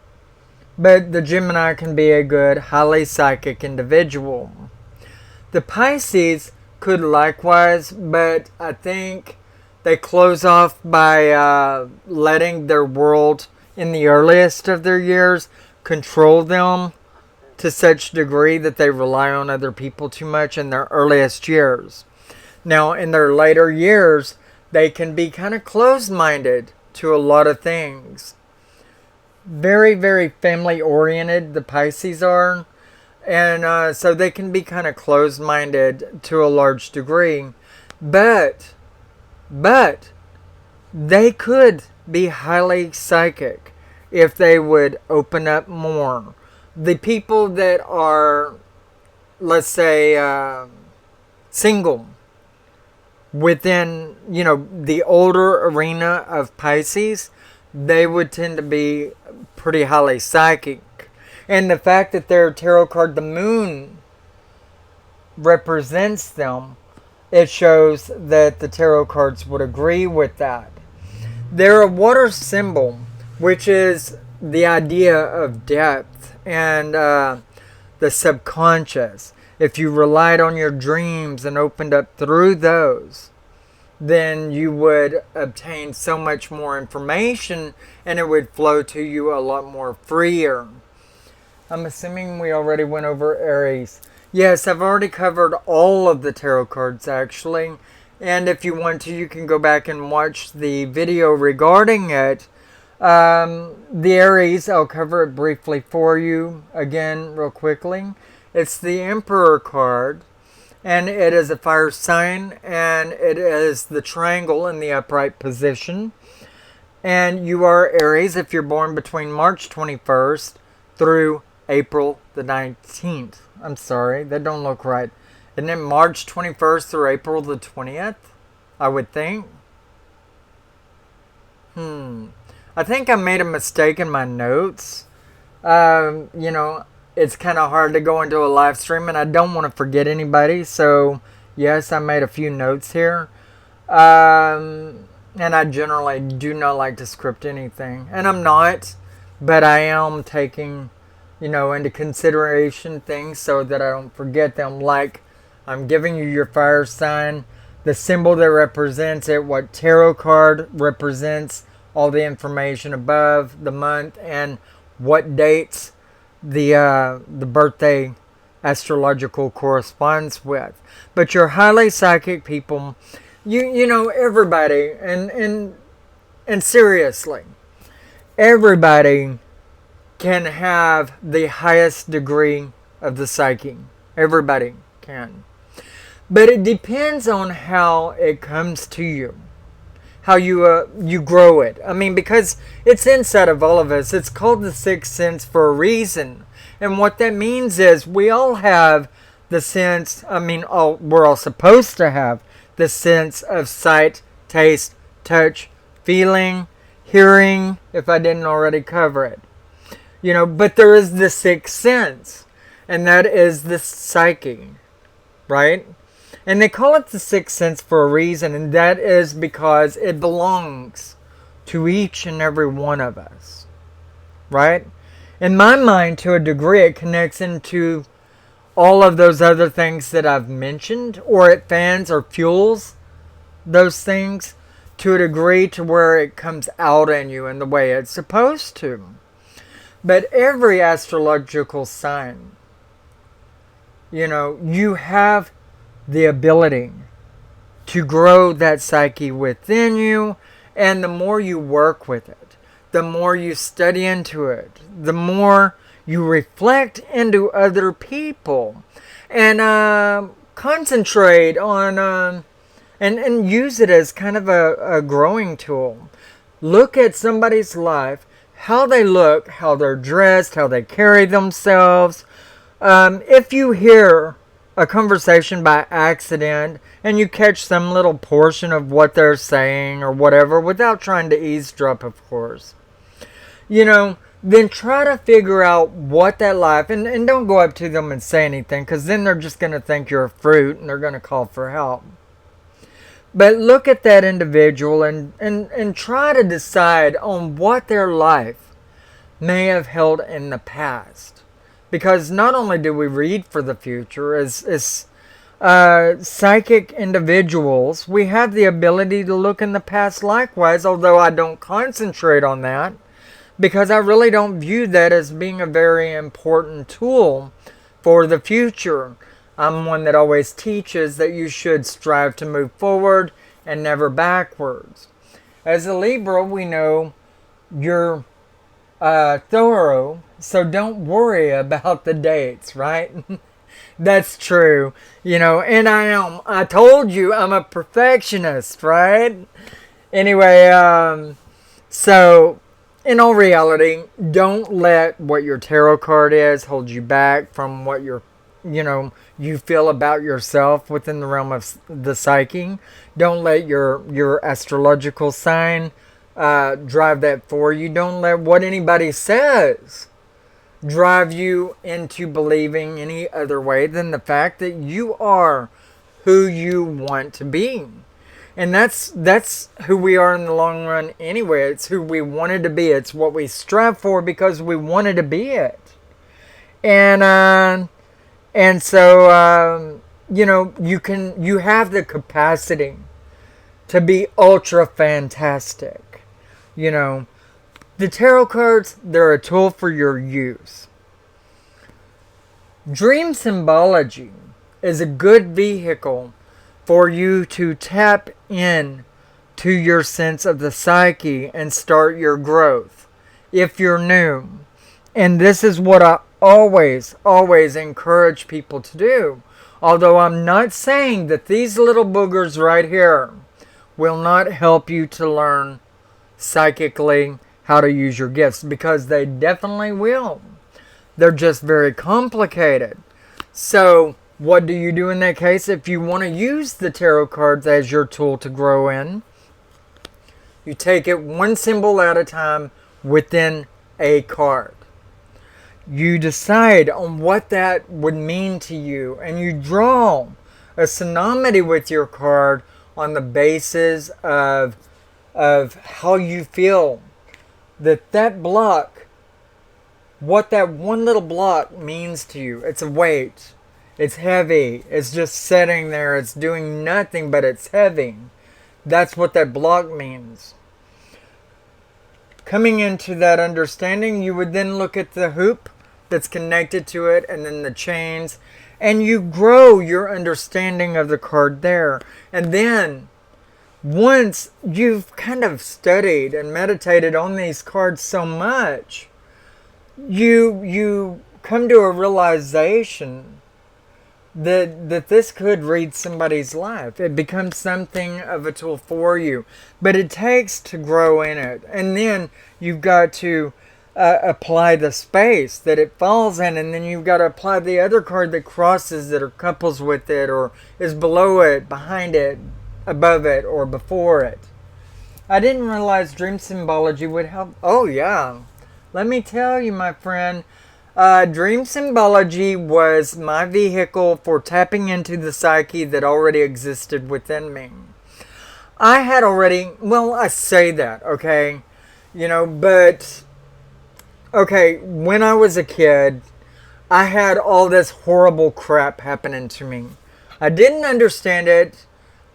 the Gemini can be a good, highly psychic individual. The Pisces could likewise, but I think they close off by letting their world in the earliest of their years control them to such degree that they rely on other people too much in their earliest years. Now, in their later years, they can be kind of closed-minded to a lot of things. Very, very family-oriented, the Pisces are. And so they can be kind of closed-minded to a large degree. But they could be highly psychic if they would open up more. The people that are, let's say, single within, you know, the older arena of Pisces, they would tend to be pretty highly psychic. And the fact that their tarot card, the moon, represents them, it shows that the tarot cards would agree with that. They're a water symbol, which is the idea of depth and the subconscious. If you relied on your dreams and opened up through those, then you would obtain so much more information and it would flow to you a lot more freer. I'm assuming we already went over Aries. Yes, I've already covered all of the tarot cards actually. And if you want to, you can go back and watch the video regarding it. The Aries, I'll cover it briefly for you again real quickly. It's the Emperor card. And it is a fire sign. And it is the triangle in the upright position. And you are Aries if you're born between March 21st through April the 19th. I'm sorry, that don't look right. Isn't it March 21st through April the 20th? I would think. I think I made a mistake in my notes. You know, it's kind of hard to go into a live stream and I don't want to forget anybody. So, yes, I made a few notes here. And I generally do not like to script anything. And I'm not, but I am taking, you know, into consideration things so that I don't forget them. Like, I'm giving you your fire sign, the symbol that represents it, what tarot card represents, all the information above, the month, and what dates the birthday astrological corresponds with. But you're highly psychic people. You know, everybody, and seriously, everybody can have the highest degree of the psyche. Everybody can. But it depends on how it comes to you. How you grow it. I mean, because it's inside of all of us. It's called the sixth sense for a reason. And what that means is we all have the sense, I mean, we're all supposed to have the sense of sight, taste, touch, feeling, hearing, if I didn't already cover it. You know, but there is the sixth sense, and that is the psyche, right? And they call it the sixth sense for a reason, and that is because it belongs to each and every one of us, right? In my mind, to a degree, it connects into all of those other things that I've mentioned, or it fans or fuels those things to a degree to where it comes out in you in the way it's supposed to. But every astrological sign, you know, you have the ability to grow that psyche within you, and the more you work with it, the more you study into it, the more you reflect into other people, and concentrate on and use it as kind of a growing tool. Look at somebody's life, how they look, how they're dressed, how they carry themselves. If you hear a conversation by accident and you catch some little portion of what they're saying or whatever, without trying to eavesdrop, of course, you know, then try to figure out what that life, and don't go up to them and say anything, because then they're just going to think you're a fruit and they're going to call for help. But look at that individual and try to decide on what their life may have held in the past. Because not only do we read for the future as psychic individuals, we have the ability to look in the past likewise, although I don't concentrate on that, because I really don't view that as being a very important tool for the future. I'm one that always teaches that you should strive to move forward and never backwards. As a Libra, we know you're thorough, so don't worry about the dates, right? That's true, you know, and I told you I'm a perfectionist, right? Anyway, so in all reality, don't let what your tarot card is hold you back from what you feel about yourself within the realm of the psyche. Don't let your astrological sign drive that for you. Don't let what anybody says drive you into believing any other way than the fact that you are who you want to be. And that's who we are in the long run anyway. It's who we wanted to be. It's what we strive for because we wanted to be it. And so you know, you have the capacity to be ultra fantastic. You know, the tarot cards, they're a tool for your use. Dream Symbology is a good vehicle for you to tap in to your sense of the psyche and start your growth if you're new. And this is what I always encourage people to do. Although I'm not saying that these little boogers right here will not help you to learn psychically how to use your gifts, because they definitely will. They're just very complicated. So what do you do in that case? If you want to use the tarot cards as your tool to grow in, you take it one symbol at a time within a card. You decide on what that would mean to you, and you draw a tsunami with your card on the basis of how you feel that block, what that one little block means to you. It's a weight. It's heavy. It's just sitting there. It's doing nothing, but it's heavy. That's what that block means. Coming into that understanding, you would then look at the hoop that's connected to it, and then the chains, and you grow your understanding of the card there. And then once you've kind of studied and meditated on these cards so much, you come to a realization that this could read somebody's life. It becomes something of a tool for you, but it takes to grow in it. And then you've got to apply the space that it falls in, and then you've got to apply the other card that crosses it or couples with it or is below it, behind it, above it, or before it. I didn't realize Dream Symbology would help. Oh yeah, Let me tell you, my friend, dream symbology was my vehicle for tapping into the psyche that already existed within me. I had already, well, I say that, okay? But, okay, when I was a kid, I had all this horrible crap happening to me. I didn't understand it.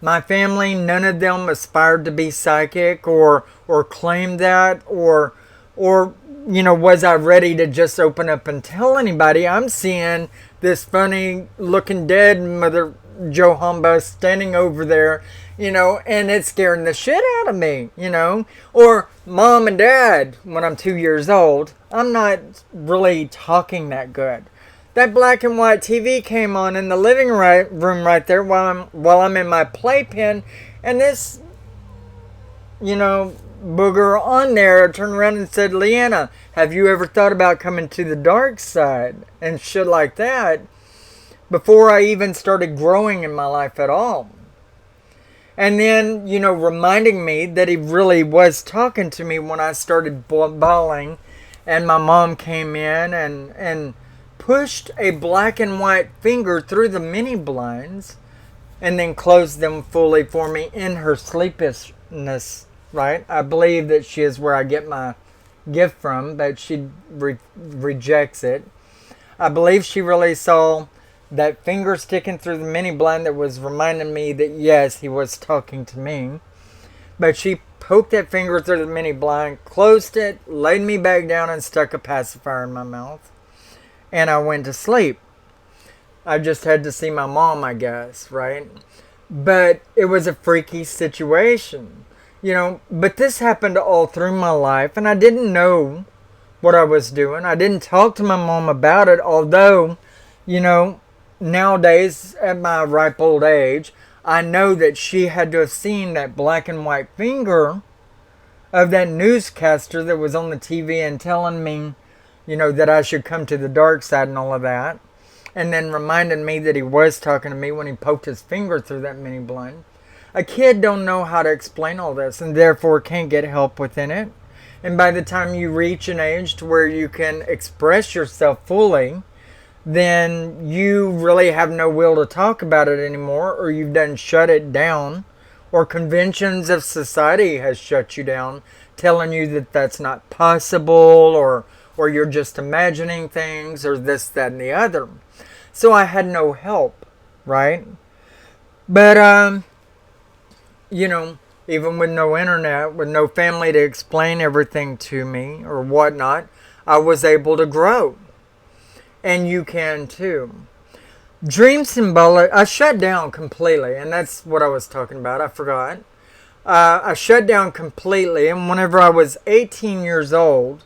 My family, none of them aspired to be psychic or claimed that or was I ready to just open up and tell anybody I'm seeing this funny looking dead Mother Johamba standing over there, and it's scaring the shit out of me, or mom and dad when I'm 2 years old. I'm not really talking that good. That black and white TV came on in the living room right there while I'm in my playpen, and this, booger on there turned around and said, "Leeanna, have you ever thought about coming to the dark side?" and shit like that, before I even started growing in my life at all. And then, reminding me that he really was talking to me when I started bawling, and my mom came in and pushed a black and white finger through the mini blinds and then closed them fully for me in her sleepishness, right? I believe that she is where I get my gift from, but she rejects it. I believe she really saw that finger sticking through the mini blind that was reminding me that yes, he was talking to me. But she poked that finger through the mini blind, closed it, laid me back down, and stuck a pacifier in my mouth. And I went to sleep. I just had to see my mom, I guess, right? But it was a freaky situation, But this happened all through my life, and I didn't know what I was doing. I didn't talk to my mom about it, although, nowadays, at my ripe old age, I know that she had to have seen that black and white finger of that newscaster that was on the TV and telling me, that I should come to the dark side and all of that. And then reminding me that he was talking to me when he poked his finger through that mini blind. A kid don't know how to explain all this and therefore can't get help within it. And by the time you reach an age to where you can express yourself fully, then you really have no will to talk about it anymore, or you've done shut it down, or conventions of society has shut you down, telling you that that's not possible, or you're just imagining things, or this, that, and the other. So I had no help, right? But, even with no internet, with no family to explain everything to me or whatnot, I was able to grow. And you can too. Dream symbolic, I shut down completely, and that's what I was talking about, I forgot. I shut down completely, and whenever I was 18 years old,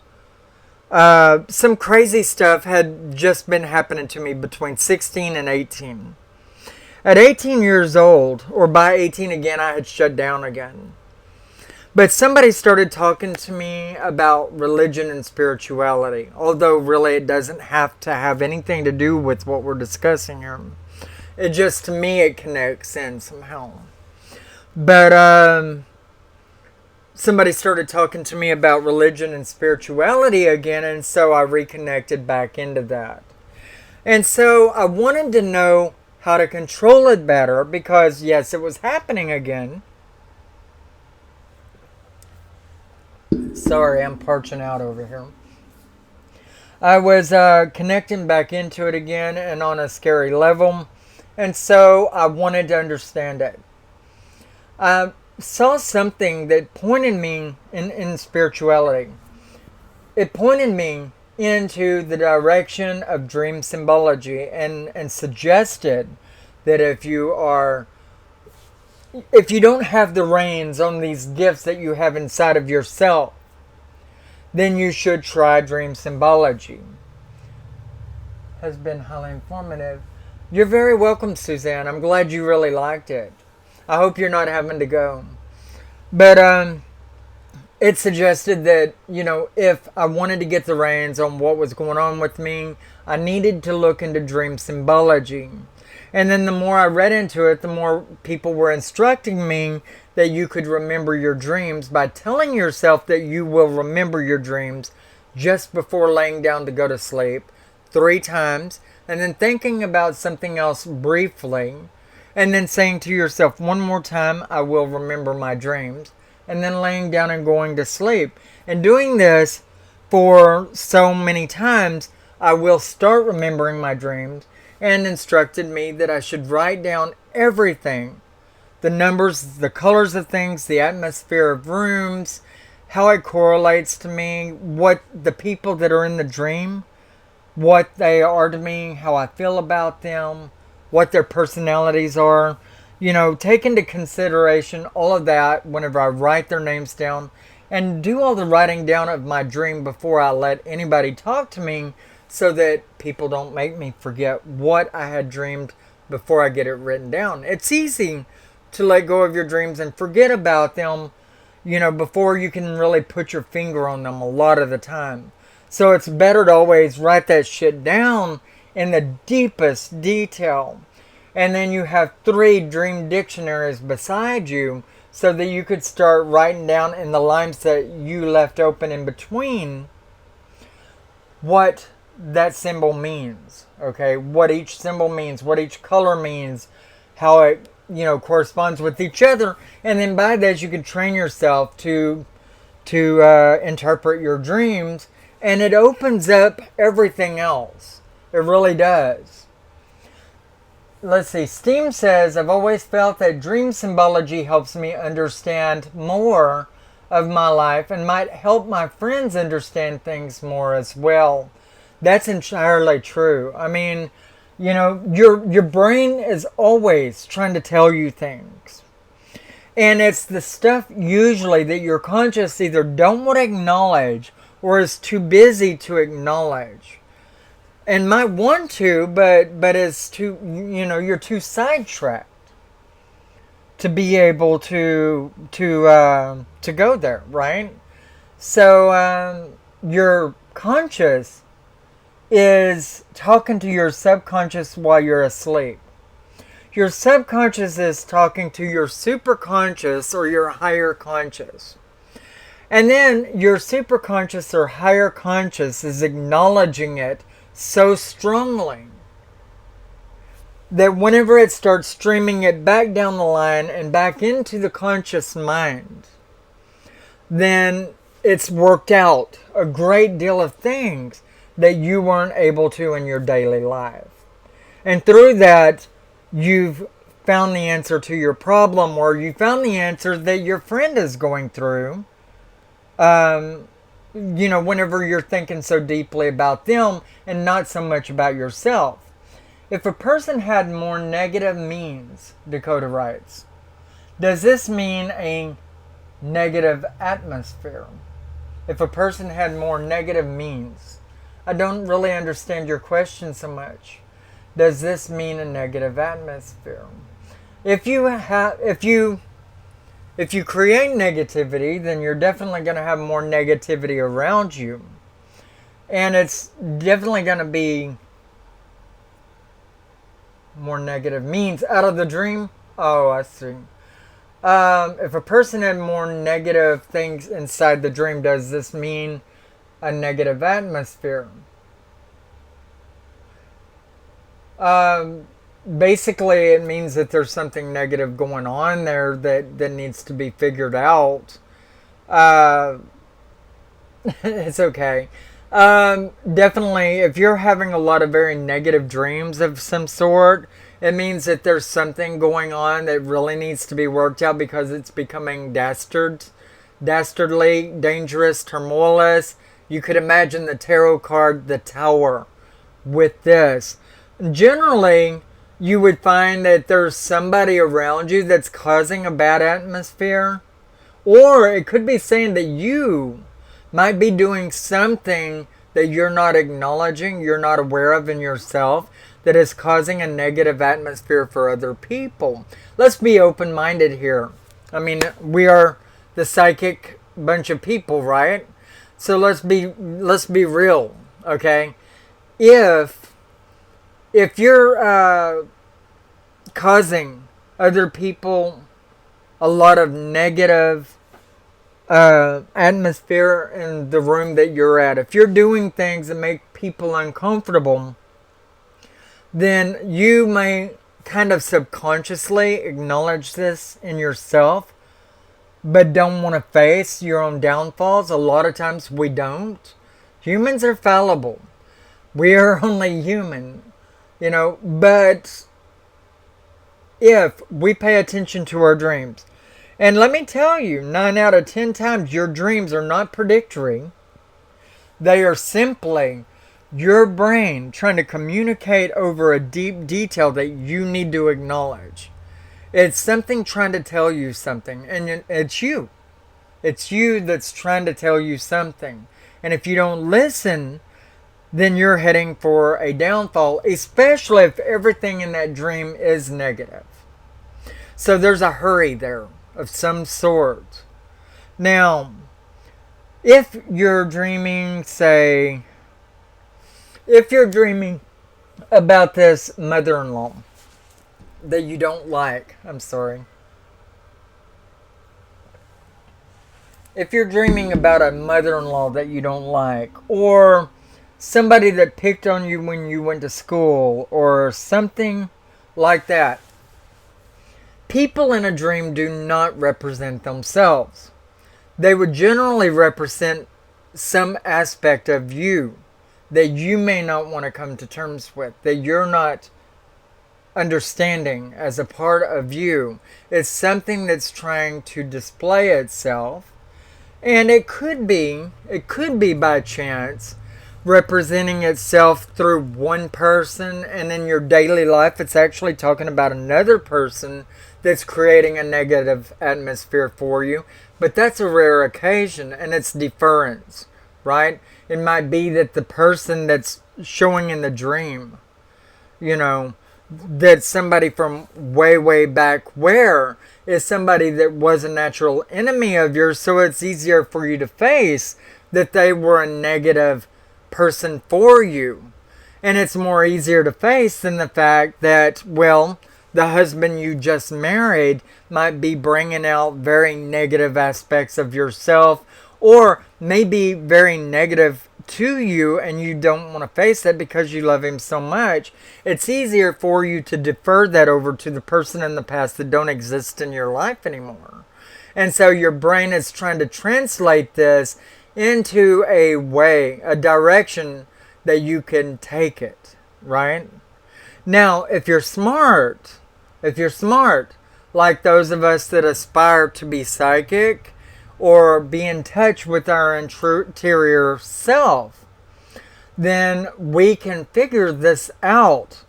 some crazy stuff had just been happening to me between 16 and 18. At 18 years old, or by 18 again, I had shut down again. But somebody started talking to me about religion and spirituality, although really it doesn't have to have anything to do with what we're discussing here. It just, to me, it connects in somehow. But somebody started talking to me about religion and spirituality again, and so I reconnected back into that. And so I wanted to know how to control it better because, yes, it was happening again. Sorry, I'm parching out over here. I was connecting back into it again and on a scary level. And so I wanted to understand it. I saw something that pointed me in spirituality. It pointed me into the direction of dream symbology and suggested that if you don't have the reins on these gifts that you have inside of yourself, then you should try dream symbology. Has been highly informative. You're very welcome, Suzanne. I'm glad you really liked it. I hope you're not having to go. But it suggested that, if I wanted to get the reins on what was going on with me, I needed to look into dream symbology. And then the more I read into it, the more people were instructing me that you could remember your dreams by telling yourself that you will remember your dreams just before laying down to go to sleep 3 times, and then thinking about something else briefly, and then saying to yourself one more time, I will remember my dreams, and then laying down and going to sleep. And doing this for so many times, I will start remembering my dreams, and instructed me that I should write down everything. The numbers, the colors of things, the atmosphere of rooms, how it correlates to me, what the people that are in the dream, what they are to me, how I feel about them, what their personalities are. You know, take into consideration all of that whenever I write their names down, and do all the writing down of my dream before I let anybody talk to me, so that people don't make me forget what I had dreamed before I get it written down. It's easy to let go of your dreams and forget about them, you know, before you can really put your finger on them a lot of the time. So it's better to always write that shit down in the deepest detail. And then you have 3 dream dictionaries beside you, so that you could start writing down in the lines that you left open in between what that symbol means. Okay, what each symbol means, what each color means, how it, you know, corresponds with each other. And then by that you can train yourself to interpret your dreams, and it opens up everything else. It really does. Let's see. Steam says, I've always felt that dream symbology helps me understand more of my life and might help my friends understand things more as well. That's entirely true. I mean, you know, your brain is always trying to tell you things. And it's the stuff usually that your conscious either don't want to acknowledge or is too busy to acknowledge. And might want to, but is too, you know, you're too sidetracked to be able to go there, right? So your conscious is talking to your subconscious while you're asleep. Your subconscious is talking to your superconscious or your higher conscious. And then your superconscious or higher conscious is acknowledging it so strongly that whenever it starts streaming it back down the line and back into the conscious mind, then it's worked out a great deal of things that you weren't able to in your daily life. And through that, you've found the answer to your problem, or you found the answer that your friend is going through. You know, whenever you're thinking so deeply about them and not so much about yourself. If a person had more negative means, Dakota writes, does this mean a negative atmosphere? If a person had more negative means, I don't really understand your question so much. Does this mean a negative atmosphere? If you create negativity, then you're definitely going to have more negativity around you. And it's definitely going to be more negative means out of the dream. Oh, I see. If a person had more negative things inside the dream, does this mean a negative atmosphere? Basically, it means that there's something negative going on there that needs to be figured out. It's okay. Definitely, if you're having a lot of very negative dreams of some sort, it means that there's something going on that really needs to be worked out, because it's becoming dastardly, dangerous, turmoilous. You could imagine the tarot card, the Tower, with this. Generally, you would find that there's somebody around you that's causing a bad atmosphere. Or it could be saying that you might be doing something that you're not acknowledging, you're not aware of in yourself, that is causing a negative atmosphere for other people. Let's be open-minded here. I mean, we are the psychic bunch of people, right? So let's be real, okay? If you're causing other people a lot of negative atmosphere in the room that you're at. If you're doing things that make people uncomfortable, then you may kind of subconsciously acknowledge this in yourself, but don't want to face your own downfalls. A lot of times we don't. Humans are fallible. We are only human, but if we pay attention to our dreams, and let me tell you, 9 out of 10 times your dreams are not predictory. They are simply your brain trying to communicate over a deep detail that you need to acknowledge. It's something trying to tell you something, and it's you. It's you that's trying to tell you something. And if you don't listen, then you're heading for a downfall, especially if everything in that dream is negative. So there's a hurry there of some sort. Now, if you're dreaming, about this mother-in-law that you don't like, if you're dreaming about a mother-in-law that you don't like, or somebody that picked on you when you went to school, or something like that, people in a dream do not represent themselves. They would generally represent some aspect of you that you may not want to come to terms with, that you're not understanding as a part of you. It's something that's trying to display itself, and it could be by chance representing itself through one person, and in your daily life it's actually talking about another person that's creating a negative atmosphere for you. But that's a rare occasion, and it's deference, right? It might be that the person that's showing in the dream, that somebody from way, way back where is somebody that was a natural enemy of yours, so it's easier for you to face that they were a negative person for you. And it's more easier to face than the fact that, the husband you just married might be bringing out very negative aspects of yourself, or maybe very negative to you, and you don't want to face that because you love him so much. It's easier for you to defer that over to the person in the past that don't exist in your life anymore. And so your brain is trying to translate this into a direction that you can take it, right? Now, if you're smart, like those of us that aspire to be psychic or be in touch with our interior self, then we can figure this out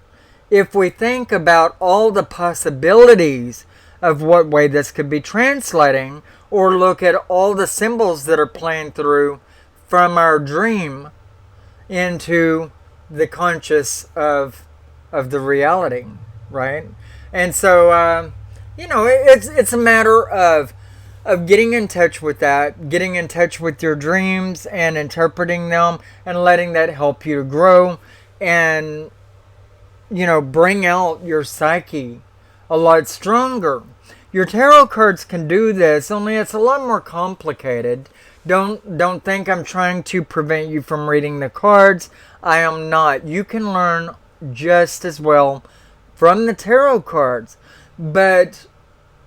if we think about all the possibilities of what way this could be translating, or look at all the symbols that are playing through from our dream into the conscious of the reality, right? And so, it's a matter of getting in touch with that, getting in touch with your dreams and interpreting them and letting that help you to grow and, bring out your psyche a lot stronger. Your tarot cards can do this, only it's a lot more complicated. Don't think I'm trying to prevent you from reading the cards. I am not. You can learn just as well from the tarot cards. But,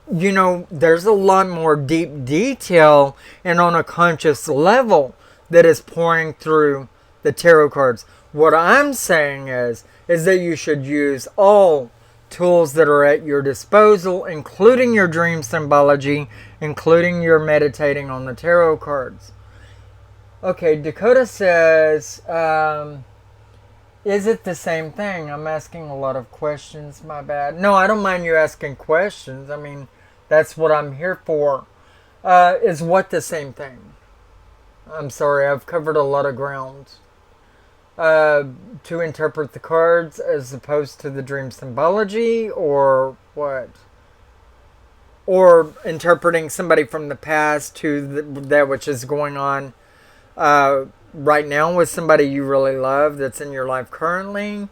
there's a lot more deep detail and on a conscious level that is pouring through the tarot cards. What I'm saying is that you should use all tools that are at your disposal, including your dream symbology, including your meditating on the tarot cards. Okay, Dakota says, is it the same thing? I'm asking a lot of questions, my bad. No, I don't mind you asking questions. I mean, that's what I'm here for. Is what the same thing? I'm sorry, I've covered a lot of ground. To interpret the cards as opposed to the dream symbology, or what? Or interpreting somebody from the past to that which is going on right now with somebody you really love that's in your life currently.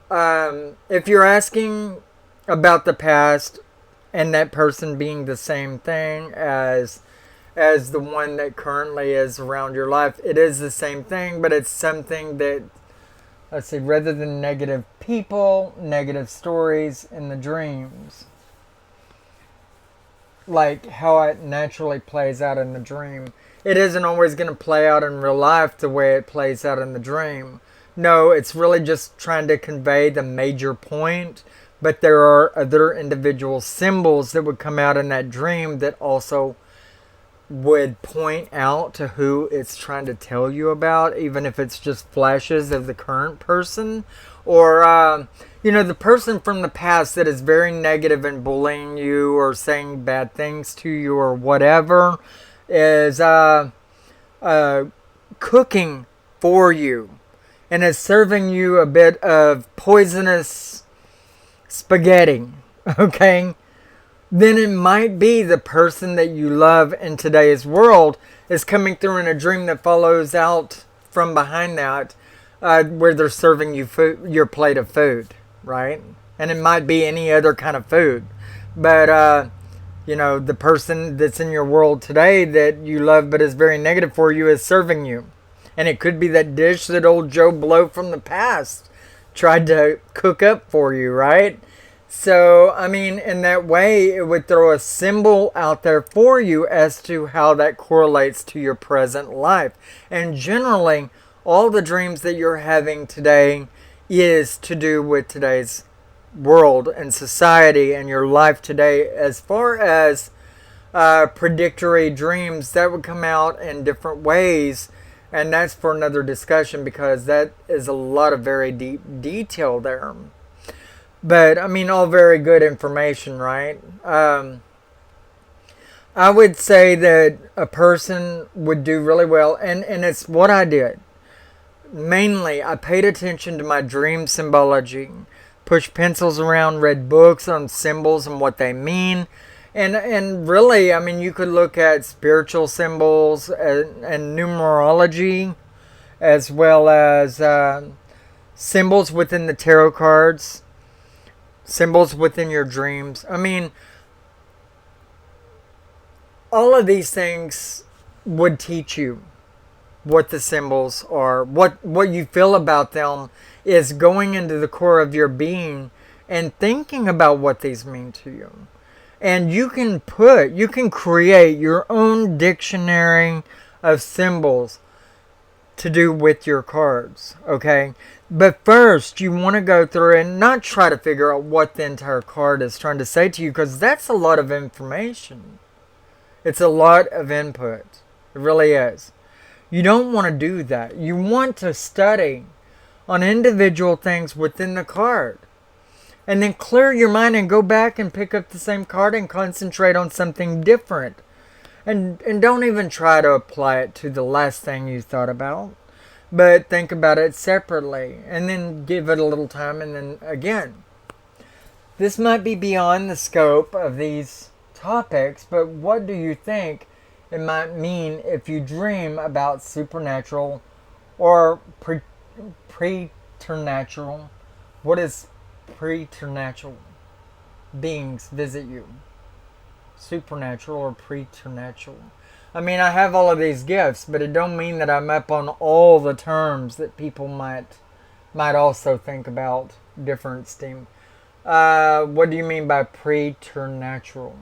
If you're asking about the past and that person being the same thing as as the one that currently is around your life. It is the same thing, but it's something that, let's see, rather than negative people, negative stories in the dreams, like how it naturally plays out in the dream. It isn't always going to play out in real life the way it plays out in the dream. No, it's really just trying to convey the major point, but there are other individual symbols that would come out in that dream that also would point out to who it's trying to tell you about, even if it's just flashes of the current person, or the person from the past that is very negative and bullying you or saying bad things to you or whatever is cooking for you and is serving you a bit of poisonous spaghetti, okay? Then it might be the person that you love in today's world is coming through in a dream that follows out from behind that, where they're serving you food, your plate of food, right? And it might be any other kind of food. But, the person that's in your world today that you love but is very negative for you is serving you. And it could be that dish that old Joe Blow from the past tried to cook up for you, right? So, I mean, in that way, it would throw a symbol out there for you as to how that correlates to your present life. And generally, all the dreams that you're having today is to do with today's world and society and your life today. As far as predictory dreams, that would come out in different ways. And that's for another discussion, because that is a lot of very deep detail there. But, I mean, all very good information, right? I would say that a person would do really well, and it's what I did. Mainly, I paid attention to my dream symbology, pushed pencils around, read books on symbols and what they mean. And really, I mean, you could look at spiritual symbols and numerology, as well as symbols within the tarot cards, symbols within your dreams. I mean, all of these things would teach you what the symbols are. What you feel about them is going into the core of your being and thinking about what these mean to you. And you can create your own dictionary of symbols to do with your cards, okay? But first, you want to go through and not try to figure out what the entire card is trying to say to you, because that's a lot of information. It's a lot of input. It really is. You don't want to do that. You want to study on individual things within the card. And then clear your mind and go back and pick up the same card and concentrate on something different. And don't even try to apply it to the last thing you thought about. But think about it separately. And then give it a little time, and then again. This might be beyond the scope of these topics, but what do you think it might mean if you dream about supernatural or preternatural? What is preternatural beings visit you? Supernatural or preternatural? I mean, I have all of these gifts, but it don't mean that I'm up on all the terms that people might also think about different steam. What do you mean by preternatural?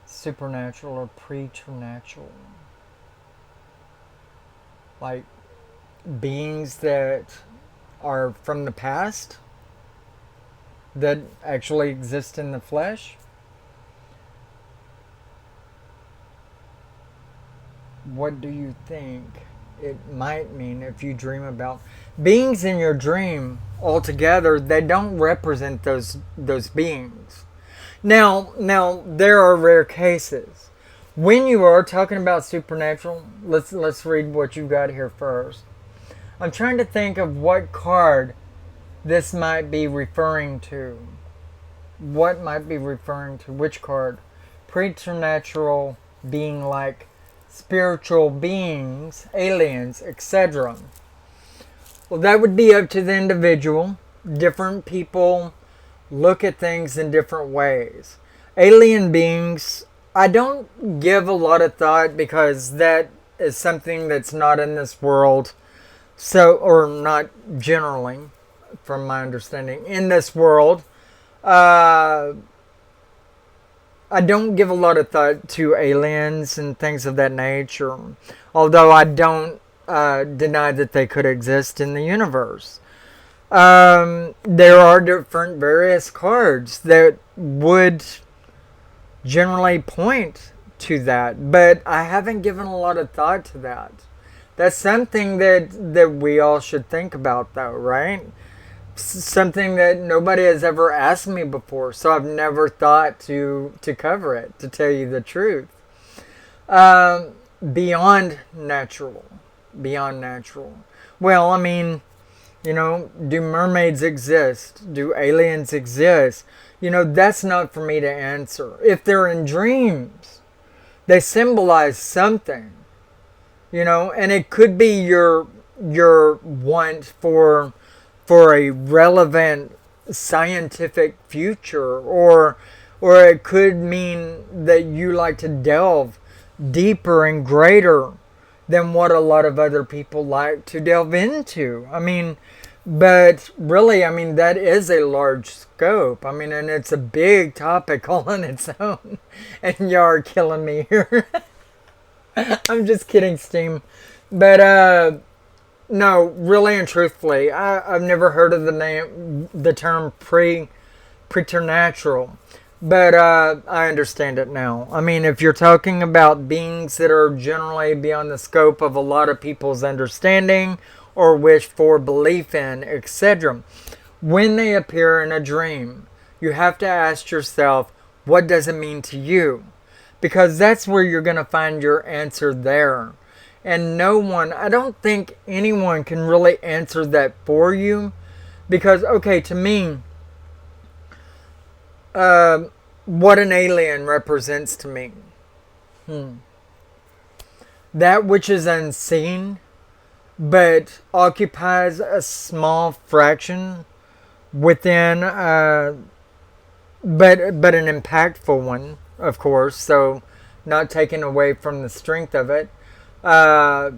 Supernatural or preternatural? Like beings that are from the past that actually exist in the flesh? What do you think it might mean if you dream about beings in your dream altogether? They don't represent those beings. Now there are rare cases. When you are talking about supernatural, let's read what you got here first. I'm trying to think of what card this might be referring to. What might be referring to which card? Preternatural being like spiritual beings, aliens, etc. Well, that would be up to the individual. Different people look at things in different ways. Alien beings, I don't give a lot of thought because that is something that's not in this world. So, or not generally, from my understanding, in this world. I don't give a lot of thought to aliens and things of that nature, although I don't deny that they could exist in the universe. There are different various cards that would generally point to that, but I haven't given a lot of thought to that. That's something that we all should think about, though, right? Something that nobody has ever asked me before, so I've never thought to cover it, to tell you the truth. Beyond natural. Beyond natural. Well, I mean, do mermaids exist? Do aliens exist? That's not for me to answer. If they're in dreams, they symbolize something. And it could be your want for a relevant scientific future, or it could mean that you like to delve deeper and greater than what a lot of other people like to delve into. But really, that is a large scope. And it's a big topic all on its own. And you are killing me here. I'm just kidding, Steam. But, no, really and truthfully, I've never heard of the term preternatural. But I understand it now. If you're talking about beings that are generally beyond the scope of a lot of people's understanding or wish for belief in, etc., when they appear in a dream, you have to ask yourself, what does it mean to you? Because that's where you're going to find your answer there. And I don't think anyone can really answer that for you. Because, okay, to me, what an alien represents to me. That which is unseen, but occupies a small fraction within, but an impactful one, of course, so not taking away from the strength of it, of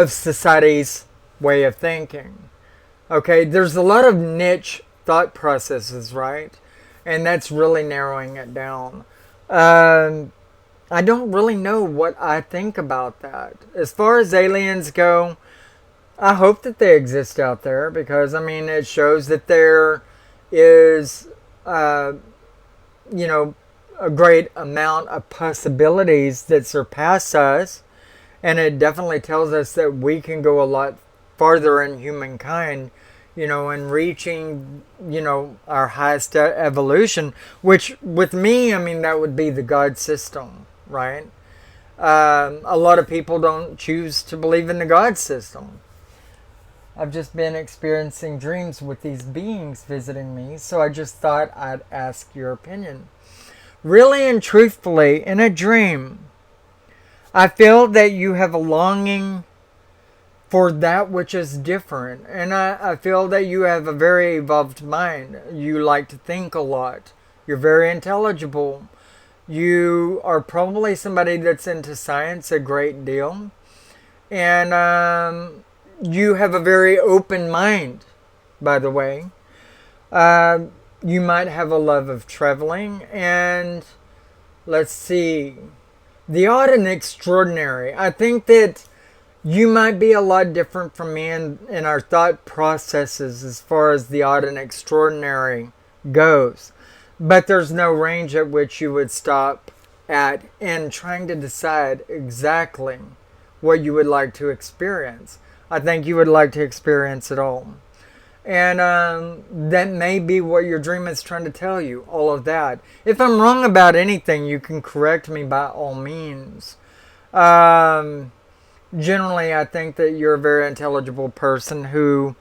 society's way of thinking. Okay, there's a lot of niche thought processes, right? And that's really narrowing it down. I don't really know what I think about that. As far as aliens go, I hope that they exist out there because, it shows that there is, a great amount of possibilities that surpass us. And it definitely tells us that we can go a lot farther in humankind, in reaching, our highest evolution, which with me, that would be the God system, right? A lot of people don't choose to believe in the God system. I've just been experiencing dreams with these beings visiting me, so I just thought I'd ask your opinion. Really and truthfully, in a dream, I feel that you have a longing for that which is different. And I feel that you have a very evolved mind. You like to think a lot. You're very intelligible. You are probably somebody that's into science a great deal. And you have a very open mind, by the way. You might have a love of traveling. And let's see. The odd and extraordinary. I think that you might be a lot different from me in our thought processes as far as the odd and extraordinary goes. But there's no range at which you would stop at in trying to decide exactly what you would like to experience. I think you would like to experience it all. And that may be what your dream is trying to tell you, all of that. If I'm wrong about anything, you can correct me by all means. Generally, I think that you're a very intelligible person who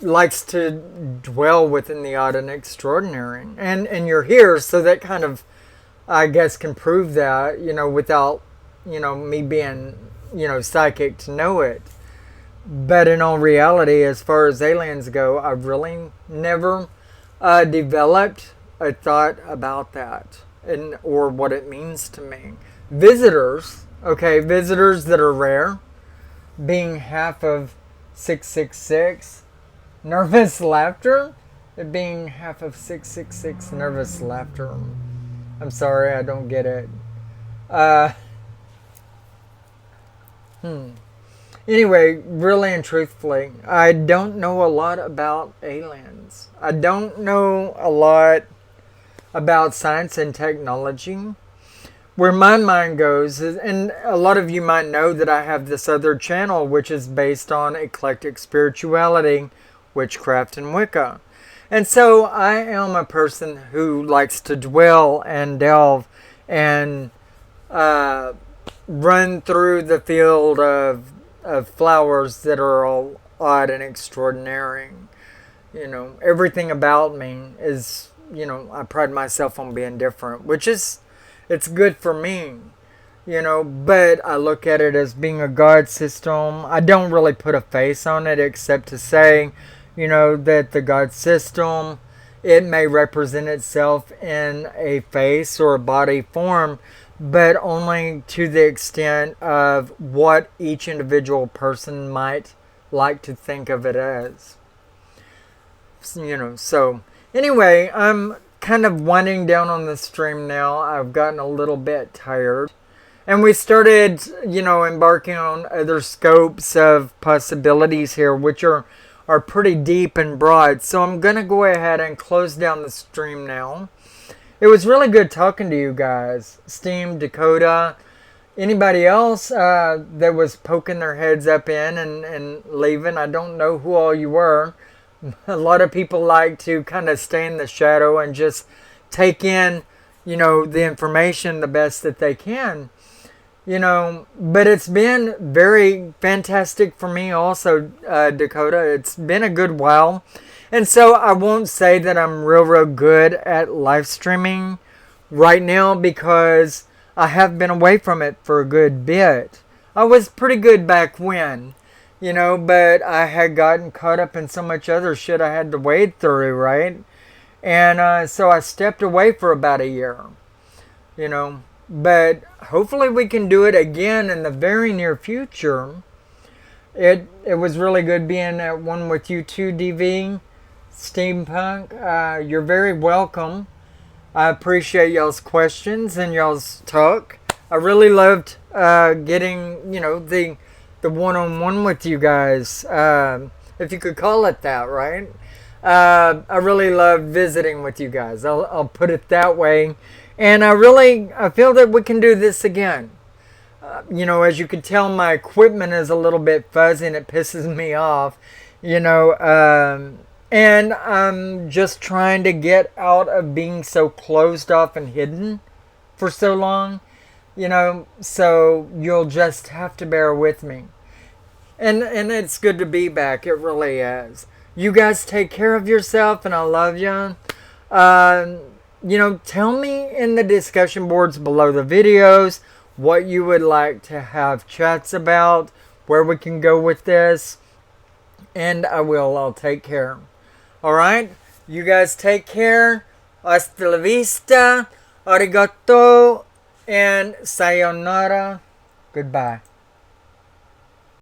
likes to dwell within the odd and extraordinary. And you're here, so that kind of, I guess, can prove that, without, me being, psychic to know it. But in all reality, as far as aliens go, I've really never developed a thought about that and or what it means to me. Visitors, okay, visitors that are rare, being half of 666, nervous laughter, it being half of 666, nervous laughter. I'm sorry, I don't get it. Uh, Anyway, really and truthfully, I don't know a lot about aliens. I don't know a lot about science and technology. Where my mind goes is, and a lot of you might know that I have this other channel which is based on eclectic spirituality, witchcraft, and Wicca. And so I am a person who likes to dwell and delve and run through the field of flowers that are all odd and extraordinary. You know, everything about me is, you know, I pride myself on being different, which is, it's good for me, you know, but I look at it as being a God system. I don't really put a face on it except to say, you know, that the God system, it may represent itself in a face or a body form, but only to the extent of what each individual person might like to think of it as. You know, so anyway, I'm kind of winding down on the stream now. I've gotten a little bit tired. And we started, you know, embarking on other scopes of possibilities here, which are pretty deep and broad. So I'm going to go ahead and close down the stream now. It was really good talking to you guys. Steam, Dakota, anybody else that was poking their heads up in and leaving. I don't know who all you were. A lot of people like to kind of stay in the shadow and just take in, you know, the information the best that they can. You know, but it's been very fantastic for me also, Dakota. It's been a good while. And so I won't say that I'm real good at live streaming right now because I have been away from it for a good bit. I was pretty good back when, you know, but I had gotten caught up in so much other shit I had to wade through, right? And so I stepped away for about a year, you know. But hopefully we can do it again in the very near future. It was really good being at one with you too, DV. Steampunk, you're very welcome. I appreciate y'all's questions and y'all's talk. I really loved getting, you know, the one-on-one with you guys, if you could call it that, right? I really loved visiting with you guys. I'll put it that way. And I feel that we can do this again. You know, as you can tell, my equipment is a little bit fuzzy and it pisses me off, you know, and I'm just trying to get out of being so closed off and hidden for so long, you know, so you'll just have to bear with me. And it's good to be back. It really is. You guys take care of yourself and I love you. You know, tell me in the discussion boards below the videos what you would like to have chats about, where we can go with this, and I'll take care. Alright? You guys take care. Hasta la vista. Arigato. And sayonara. Goodbye.